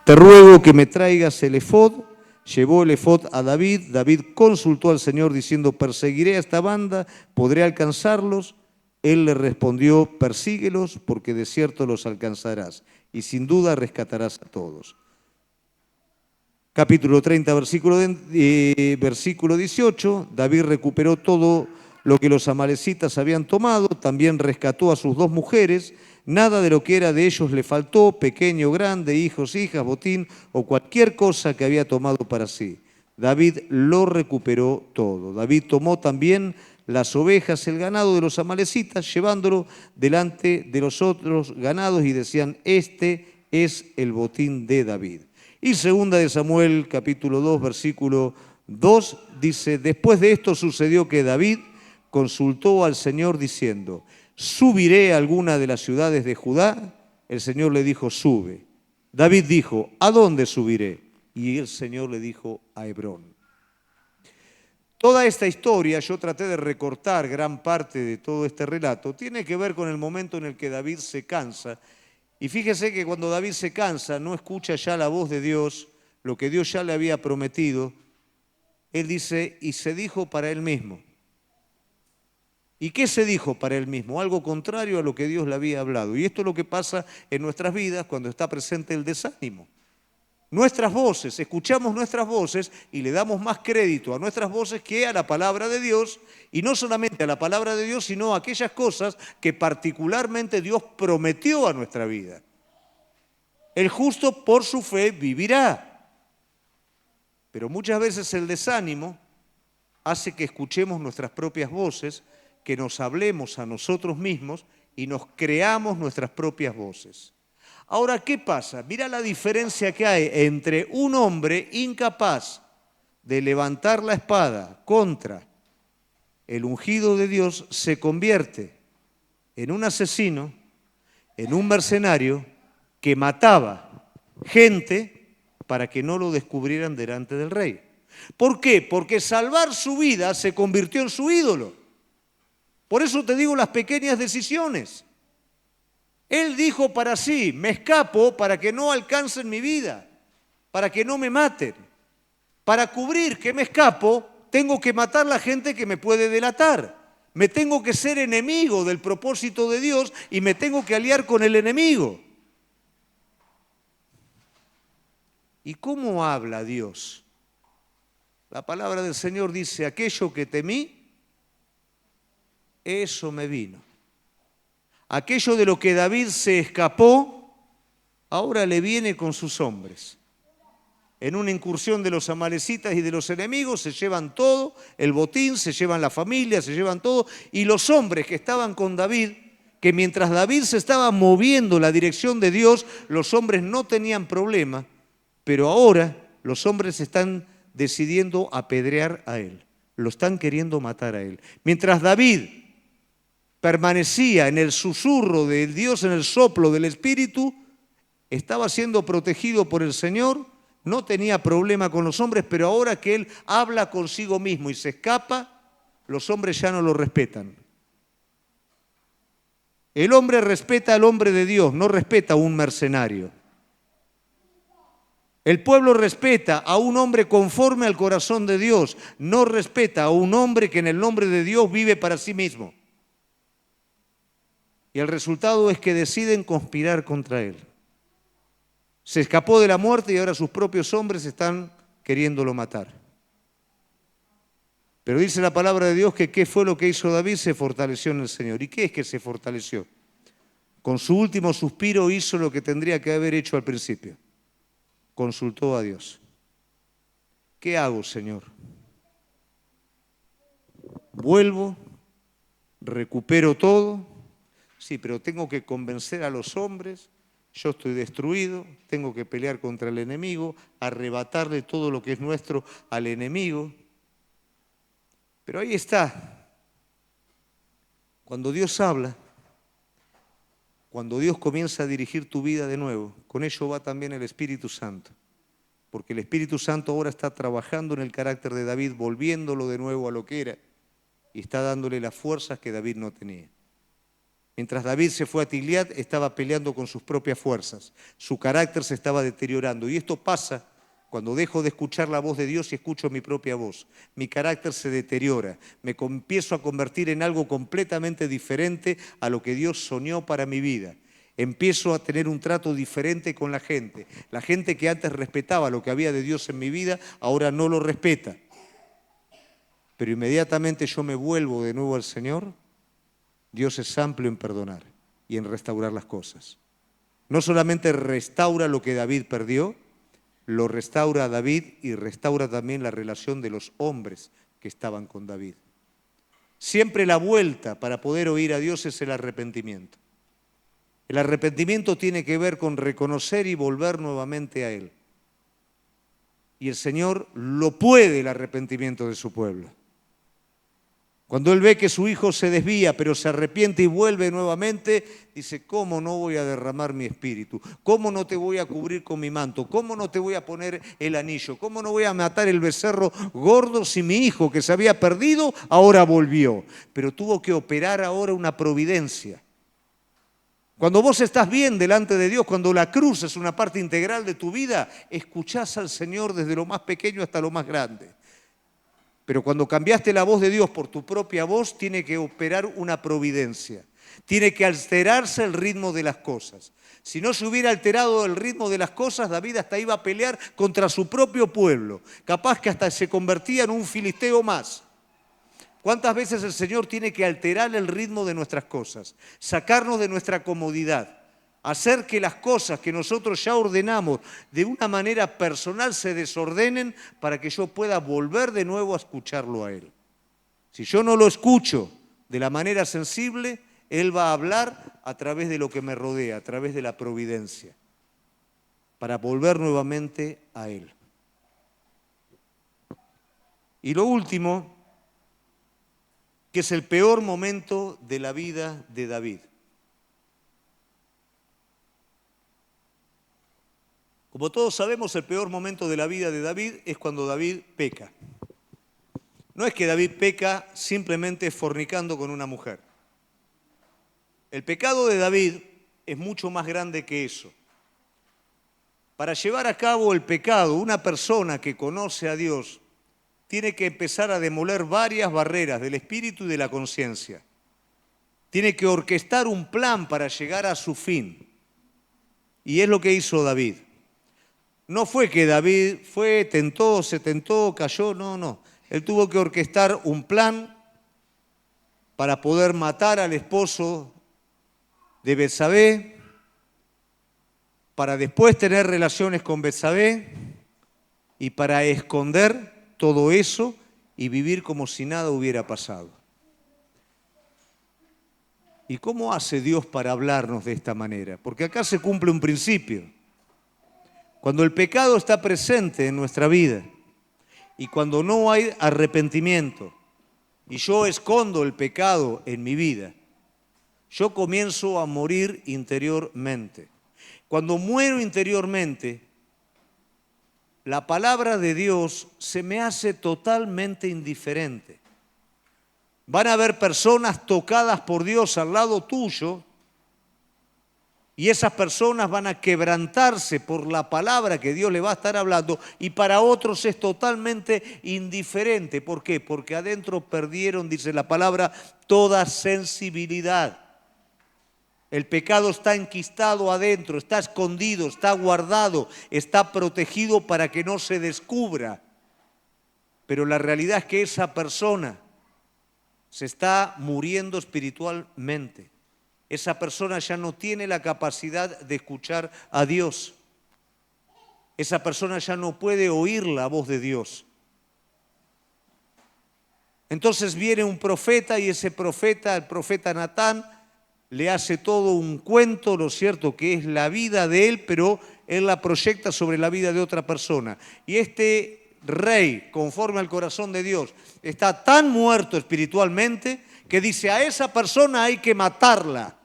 [SPEAKER 1] te ruego que me traigas el efod. Llevó el efod a David. David consultó al Señor diciendo, perseguiré a esta banda, ¿podré alcanzarlos? Él le respondió, persíguelos porque de cierto los alcanzarás y sin duda rescatarás a todos. Capítulo 30, versículo 18, David recuperó todo lo que los amalecitas habían tomado, también rescató a sus 2 mujeres, nada de lo que era de ellos le faltó, pequeño, grande, hijos, hijas, botín o cualquier cosa que había tomado para sí. David lo recuperó todo. David tomó también las ovejas, el ganado de los amalecitas, llevándolo delante de los otros ganados y decían, este es el botín de David. Y segunda de Samuel, capítulo 2, versículo 2, dice, después de esto sucedió que David consultó al Señor diciendo, ¿subiré a alguna de las ciudades de Judá? El Señor le dijo, sube. David dijo, ¿a dónde subiré? Y el Señor le dijo, a Hebrón. Toda esta historia, yo traté de recortar gran parte de todo este relato, tiene que ver con el momento en el que David se cansa. Y fíjese que cuando David se cansa, no escucha ya la voz de Dios, lo que Dios ya le había prometido. Él dice, y se dijo para él mismo. ¿Y qué se dijo para él mismo? Algo contrario a lo que Dios le había hablado. Y esto es lo que pasa en nuestras vidas cuando está presente el desánimo. Nuestras voces, escuchamos nuestras voces y le damos más crédito a nuestras voces que a la palabra de Dios, y no solamente a la palabra de Dios, sino a aquellas cosas que particularmente Dios prometió a nuestra vida. El justo por su fe vivirá. Pero muchas veces el desánimo hace que escuchemos nuestras propias voces, que nos hablemos a nosotros mismos y nos creamos nuestras propias voces. Ahora, ¿qué pasa? Mira la diferencia que hay entre un hombre incapaz de levantar la espada contra el ungido de Dios, se convierte en un asesino, en un mercenario que mataba gente para que no lo descubrieran delante del rey. ¿Por qué? Porque salvar su vida se convirtió en su ídolo. Por eso te digo las pequeñas decisiones. Él dijo para sí, me escapo para que no alcancen mi vida, para que no me maten. Para cubrir que me escapo, tengo que matar a la gente que me puede delatar. Me tengo que ser enemigo del propósito de Dios y me tengo que aliar con el enemigo. ¿Y cómo habla Dios? La palabra del Señor dice, aquello que temí, eso me vino. Aquello de lo que David se escapó, ahora le viene con sus hombres. En una incursión de los amalecitas y de los enemigos se llevan todo, el botín, se llevan la familia, se llevan todo. Y los hombres que estaban con David, que mientras David se estaba moviendo en la dirección de Dios, los hombres no tenían problema, pero ahora los hombres están decidiendo apedrear a él, lo están queriendo matar a él. Mientras David permanecía en el susurro del Dios, en el soplo del Espíritu, estaba siendo protegido por el Señor, no tenía problema con los hombres, pero ahora que él habla consigo mismo y se escapa, los hombres ya no lo respetan. El hombre respeta al hombre de Dios, no respeta a un mercenario. El pueblo respeta a un hombre conforme al corazón de Dios, no respeta a un hombre que en el nombre de Dios vive para sí mismo. Y el resultado es que deciden conspirar contra él. Se escapó de la muerte y ahora sus propios hombres están queriéndolo matar. Pero dice la palabra de Dios que ¿qué fue lo que hizo David? Se fortaleció en el Señor. ¿Y qué es que se fortaleció? Con su último suspiro hizo lo que tendría que haber hecho al principio. Consultó a Dios. ¿Qué hago, Señor? ¿Vuelvo? ¿Recupero todo? Sí, pero tengo que convencer a los hombres. Yo estoy destruido, tengo que pelear contra el enemigo, arrebatarle todo lo que es nuestro al enemigo. Pero ahí está. Cuando Dios habla, cuando Dios comienza a dirigir tu vida de nuevo, con ello va también el Espíritu Santo. Porque el Espíritu Santo ahora está trabajando en el carácter de David, volviéndolo de nuevo a lo que era, y está dándole las fuerzas que David no tenía. Mientras David se fue a Tiglat, estaba peleando con sus propias fuerzas. Su carácter se estaba deteriorando. Y esto pasa cuando dejo de escuchar la voz de Dios y escucho mi propia voz. Mi carácter se deteriora. Me empiezo a convertir en algo completamente diferente a lo que Dios soñó para mi vida. Empiezo a tener un trato diferente con la gente. La gente que antes respetaba lo que había de Dios en mi vida, ahora no lo respeta. Pero inmediatamente yo me vuelvo de nuevo al Señor. Dios es amplio en perdonar y en restaurar las cosas. No solamente restaura lo que David perdió, lo restaura a David y restaura también la relación de los hombres que estaban con David. Siempre la vuelta para poder oír a Dios es el arrepentimiento. El arrepentimiento tiene que ver con reconocer y volver nuevamente a Él. Y el Señor lo puede, el arrepentimiento de su pueblo. Cuando Él ve que su hijo se desvía, pero se arrepiente y vuelve nuevamente, dice, ¿cómo no voy a derramar mi espíritu? ¿Cómo no te voy a cubrir con mi manto? ¿Cómo no te voy a poner el anillo? ¿Cómo no voy a matar el becerro gordo si mi hijo que se había perdido ahora volvió? Pero tuvo que operar ahora una providencia. Cuando vos estás bien delante de Dios, cuando la cruz es una parte integral de tu vida, escuchás al Señor desde lo más pequeño hasta lo más grande. Pero cuando cambiaste la voz de Dios por tu propia voz, tiene que operar una providencia. Tiene que alterarse el ritmo de las cosas. Si no se hubiera alterado el ritmo de las cosas, David hasta iba a pelear contra su propio pueblo. Capaz que hasta se convertía en un filisteo más. ¿Cuántas veces el Señor tiene que alterar el ritmo de nuestras cosas? Sacarnos de nuestra comodidad. Hacer que las cosas que nosotros ya ordenamos de una manera personal se desordenen para que yo pueda volver de nuevo a escucharlo a Él. Si yo no lo escucho de la manera sensible, Él va a hablar a través de lo que me rodea, a través de la providencia, para volver nuevamente a Él. Y lo último, que es el peor momento de la vida de David. Como todos sabemos, el peor momento de la vida de David es cuando David peca. No es que David peca simplemente fornicando con una mujer. El pecado de David es mucho más grande que eso. Para llevar a cabo el pecado, una persona que conoce a Dios tiene que empezar a demoler varias barreras del espíritu y de la conciencia. Tiene que orquestar un plan para llegar a su fin. Y es lo que hizo David. No fue que David se tentó, cayó, no. Él tuvo que orquestar un plan para poder matar al esposo de Betsabé, para después tener relaciones con Betsabé y para esconder todo eso y vivir como si nada hubiera pasado. ¿Y cómo hace Dios para hablarnos de esta manera? Porque acá se cumple un principio. Cuando el pecado está presente en nuestra vida y cuando no hay arrepentimiento y yo escondo el pecado en mi vida, yo comienzo a morir interiormente. Cuando muero interiormente, la palabra de Dios se me hace totalmente indiferente. Van a haber personas tocadas por Dios al lado tuyo y esas personas van a quebrantarse por la palabra que Dios le va a estar hablando y para otros es totalmente indiferente. ¿Por qué? Porque adentro perdieron, dice la palabra, toda sensibilidad. El pecado está enquistado adentro, está escondido, está guardado, está protegido para que no se descubra. Pero la realidad es que esa persona se está muriendo espiritualmente. Esa persona ya no tiene la capacidad de escuchar a Dios. Esa persona ya no puede oír la voz de Dios. Entonces viene un profeta y ese profeta, el profeta Natán, le hace todo un cuento, ¿no es cierto?, que es la vida de él, pero él la proyecta sobre la vida de otra persona. Y este rey, conforme al corazón de Dios, está tan muerto espiritualmente que dice, a esa persona hay que matarla,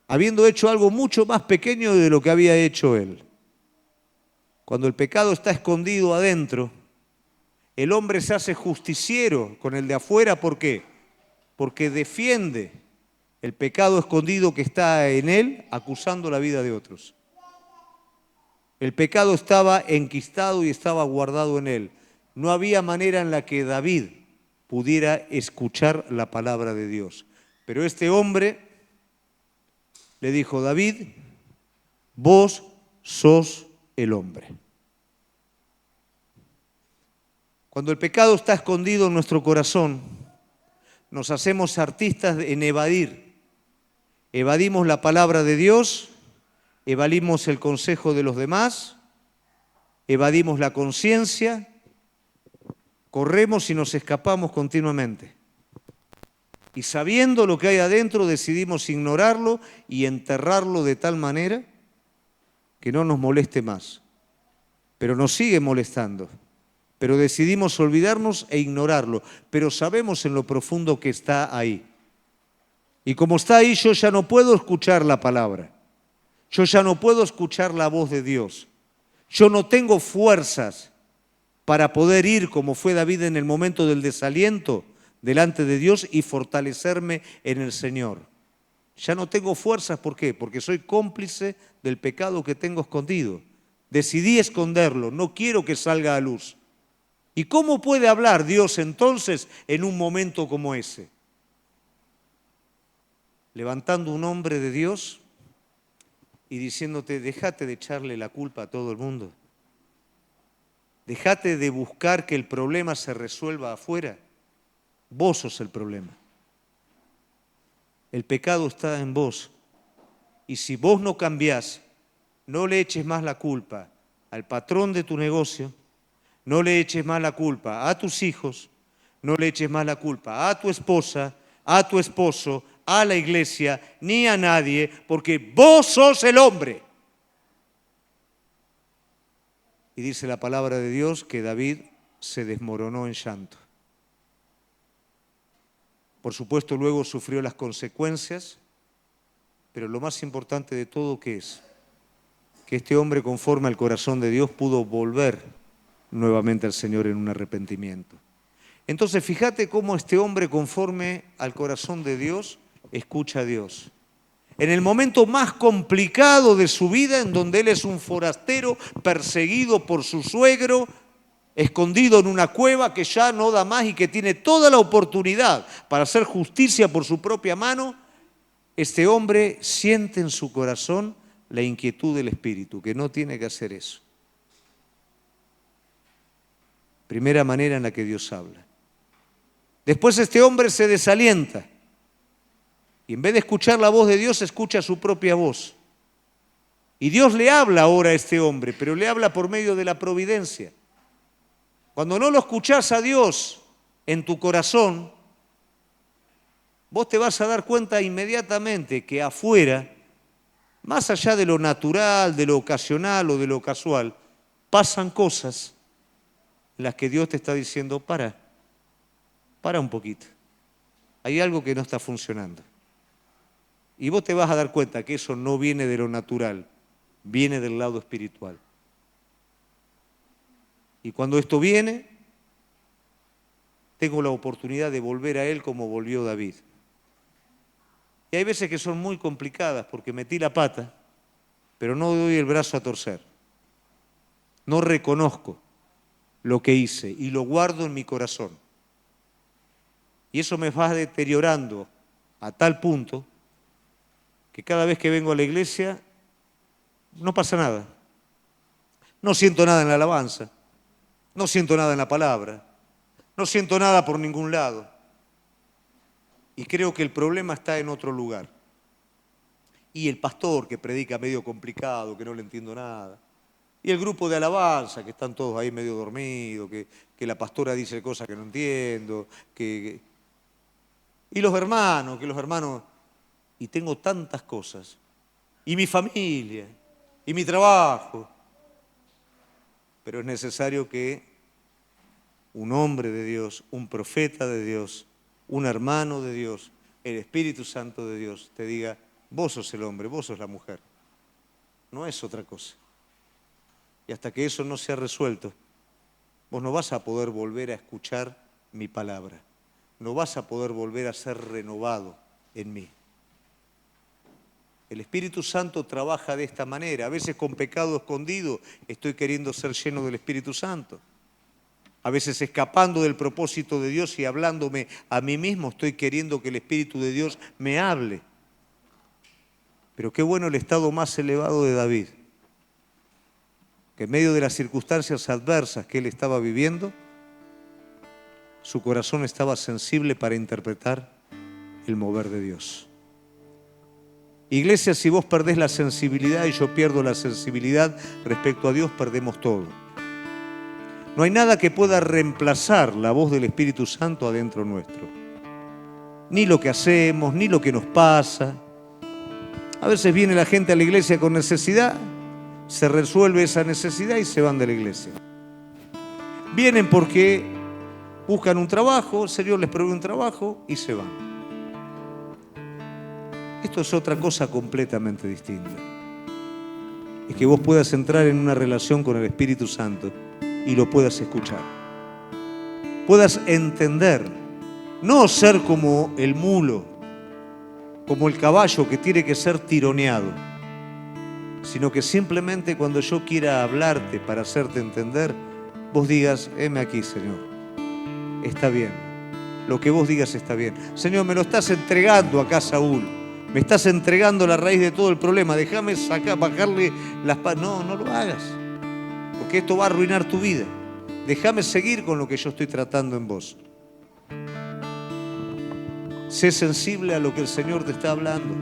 [SPEAKER 1] habiendo hecho algo mucho más pequeño de lo que había hecho él. Cuando el pecado está escondido adentro, el hombre se hace justiciero con el de afuera. ¿Por qué? Porque defiende El pecado escondido que está en él acusando la vida de otros. El pecado estaba enquistado y estaba guardado en él. No había manera en la que David pudiera escuchar la palabra de Dios. Pero este hombre le dijo: David, vos sos el hombre. Cuando el pecado está escondido en nuestro corazón, nos hacemos artistas en evadir. Evadimos la palabra de Dios, evadimos el consejo de los demás, evadimos la conciencia, corremos y nos escapamos continuamente. Y sabiendo lo que hay adentro, decidimos ignorarlo y enterrarlo de tal manera que no nos moleste más. Pero nos sigue molestando. Pero decidimos olvidarnos e ignorarlo. Pero sabemos en lo profundo que está ahí. Y como está ahí, yo ya no puedo escuchar la palabra. Yo ya no puedo escuchar la voz de Dios. Yo no tengo fuerzas para poder ir, como fue David en el momento del desaliento, delante de Dios y fortalecerme en el Señor. Ya no tengo fuerzas, ¿por qué? Porque soy cómplice del pecado que tengo escondido. Decidí esconderlo, no quiero que salga a luz. ¿Y cómo puede hablar Dios entonces en un momento como ese? Levantando un hombre de Dios y diciéndote: déjate de echarle la culpa a todo el mundo. Déjate de buscar que el problema se resuelva afuera. Vos sos el problema. El pecado está en vos. Y si vos no cambiás, no le eches más la culpa al patrón de tu negocio, no le eches más la culpa a tus hijos, no le eches más la culpa a tu esposa, a tu esposo, a la iglesia, ni a nadie, porque vos sos el hombre. Y dice la palabra de Dios que David se desmoronó en llanto. Por supuesto, luego sufrió las consecuencias, pero lo más importante de todo, ¿qué es? Que este hombre, conforme al corazón de Dios, pudo volver nuevamente al Señor en un arrepentimiento. Entonces, fíjate cómo este hombre, conforme al corazón de Dios, escucha a Dios. En el momento más complicado de su vida, en donde él es un forastero, perseguido por su suegro, escondido en una cueva que ya no da más y que tiene toda la oportunidad para hacer justicia por su propia mano, este hombre siente en su corazón la inquietud del Espíritu, que no tiene que hacer eso. Primera manera en la que Dios habla. Después este hombre se desalienta y en vez de escuchar la voz de Dios, escucha su propia voz. Y Dios le habla ahora a este hombre, pero le habla por medio de la providencia. Cuando no lo escuchás a Dios en tu corazón, vos te vas a dar cuenta inmediatamente que afuera, más allá de lo natural, de lo ocasional o de lo casual, pasan cosas en las que Dios te está diciendo: para un poquito. Hay algo que no está funcionando. Y vos te vas a dar cuenta que eso no viene de lo natural, viene del lado espiritual. Y cuando esto viene, tengo la oportunidad de volver a Él como volvió David. Y hay veces que son muy complicadas porque metí la pata, pero no doy el brazo a torcer. No reconozco lo que hice y lo guardo en mi corazón. Y eso me va deteriorando a tal punto que cada vez que vengo a la iglesia no pasa nada. No siento nada en la alabanza, no siento nada en la palabra, no siento nada por ningún lado. Y creo que el problema está en otro lugar. Y el pastor que predica medio complicado, que no le entiendo nada. Y el grupo de alabanza, que están todos ahí medio dormidos, que la pastora dice cosas que no entiendo. Y los hermanos, y tengo tantas cosas. Y mi familia, y mi trabajo. Pero es necesario que un hombre de Dios, un profeta de Dios, un hermano de Dios, el Espíritu Santo de Dios, te diga: vos sos el hombre, vos sos la mujer. No es otra cosa. Y hasta que eso no sea resuelto, vos no vas a poder volver a escuchar mi palabra. No vas a poder volver a ser renovado en mí. El Espíritu Santo trabaja de esta manera. A veces con pecado escondido estoy queriendo ser lleno del Espíritu Santo. A veces escapando del propósito de Dios y hablándome a mí mismo, estoy queriendo que el Espíritu de Dios me hable. Pero qué bueno el estado más elevado de David, que en medio de las circunstancias adversas que él estaba viviendo, su corazón estaba sensible para interpretar el mover de Dios. Iglesia, si vos perdés la sensibilidad y yo pierdo la sensibilidad respecto a Dios, perdemos todo. No hay nada que pueda reemplazar la voz del Espíritu Santo adentro nuestro. Ni lo que hacemos, ni lo que nos pasa. A veces viene la gente a la iglesia con necesidad, se resuelve esa necesidad y se van de la iglesia. Vienen porque buscan un trabajo, el Señor les provee un trabajo y se van. Esto es otra cosa completamente distinta. Es que vos puedas entrar en una relación con el Espíritu Santo y lo puedas escuchar. Puedas entender, no ser como el mulo, como el caballo que tiene que ser tironeado, sino que simplemente cuando yo quiera hablarte para hacerte entender, vos digas, heme aquí, Señor, está bien, lo que vos digas está bien. Señor, me lo estás entregando acá, Saúl, me estás entregando la raíz de todo el problema, déjame bajarle las patas. No, no lo hagas, porque esto va a arruinar tu vida. Déjame seguir con lo que yo estoy tratando en vos. Sé sensible a lo que el Señor te está hablando.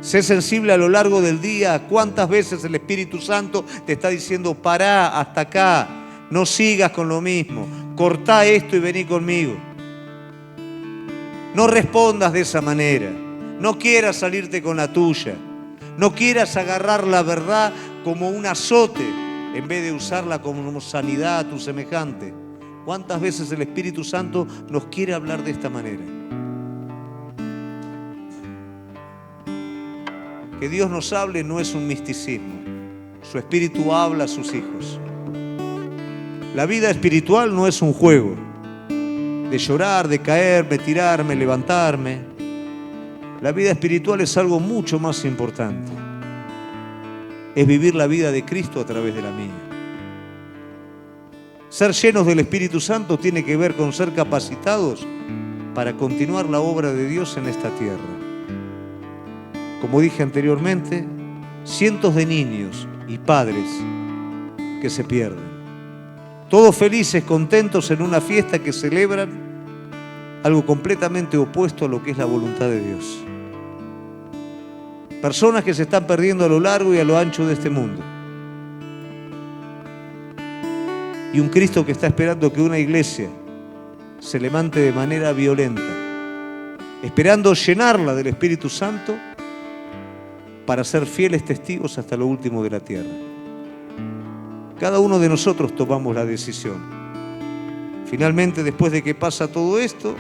[SPEAKER 1] Sé sensible a lo largo del día. ¿Cuántas veces el Espíritu Santo te está diciendo, pará hasta acá, no sigas con lo mismo, cortá esto y vení conmigo? No respondas de esa manera. No quieras salirte con la tuya. No quieras agarrar la verdad como un azote en vez de usarla como sanidad a tu semejante. ¿Cuántas veces el Espíritu Santo nos quiere hablar de esta manera? Que Dios nos hable no es un misticismo. Su Espíritu habla a sus hijos. La vida espiritual no es un juego de llorar, de caerme, tirarme, levantarme. La vida espiritual es algo mucho más importante. Es vivir la vida de Cristo a través de la mía. Ser llenos del Espíritu Santo tiene que ver con ser capacitados para continuar la obra de Dios en esta tierra. Como dije anteriormente, cientos de niños y padres que se pierden. Todos felices, contentos en una fiesta que celebran algo completamente opuesto a lo que es la voluntad de Dios. Personas que se están perdiendo a lo largo y a lo ancho de este mundo. Y un Cristo que está esperando que una iglesia se levante de manera violenta, esperando llenarla del Espíritu Santo para ser fieles testigos hasta lo último de la tierra. Cada uno de nosotros tomamos la decisión. Finalmente, después de que pasa todo esto,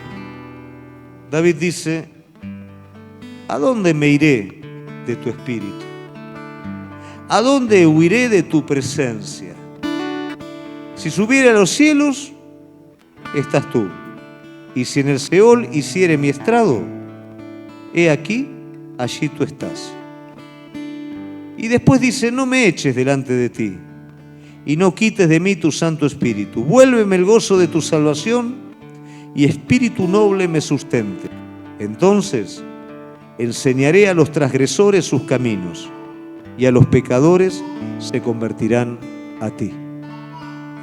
[SPEAKER 1] David dice, ¿a dónde me iré de tu espíritu? ¿A dónde huiré de tu presencia? Si subiere a los cielos, estás tú. Y si en el Seol hiciere mi estrado, he aquí, allí tú estás. Y después dice, no me eches delante de ti, y no quites de mí tu Santo Espíritu. Vuélveme el gozo de tu salvación, y espíritu noble me sustente. Entonces enseñaré a los transgresores sus caminos, y a los pecadores se convertirán a ti.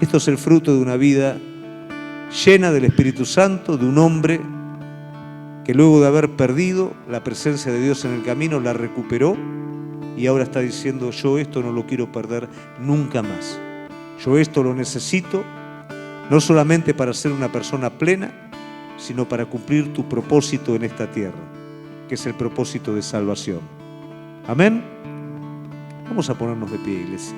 [SPEAKER 1] Esto es el fruto de una vida llena del Espíritu Santo, de un hombre que luego de haber perdido la presencia de Dios en el camino, la recuperó y ahora está diciendo, yo esto no lo quiero perder nunca más. Yo esto lo necesito, no solamente para ser una persona plena, sino para cumplir tu propósito en esta tierra, que es el propósito de salvación. Amén. Vamos a ponernos de pie, iglesia.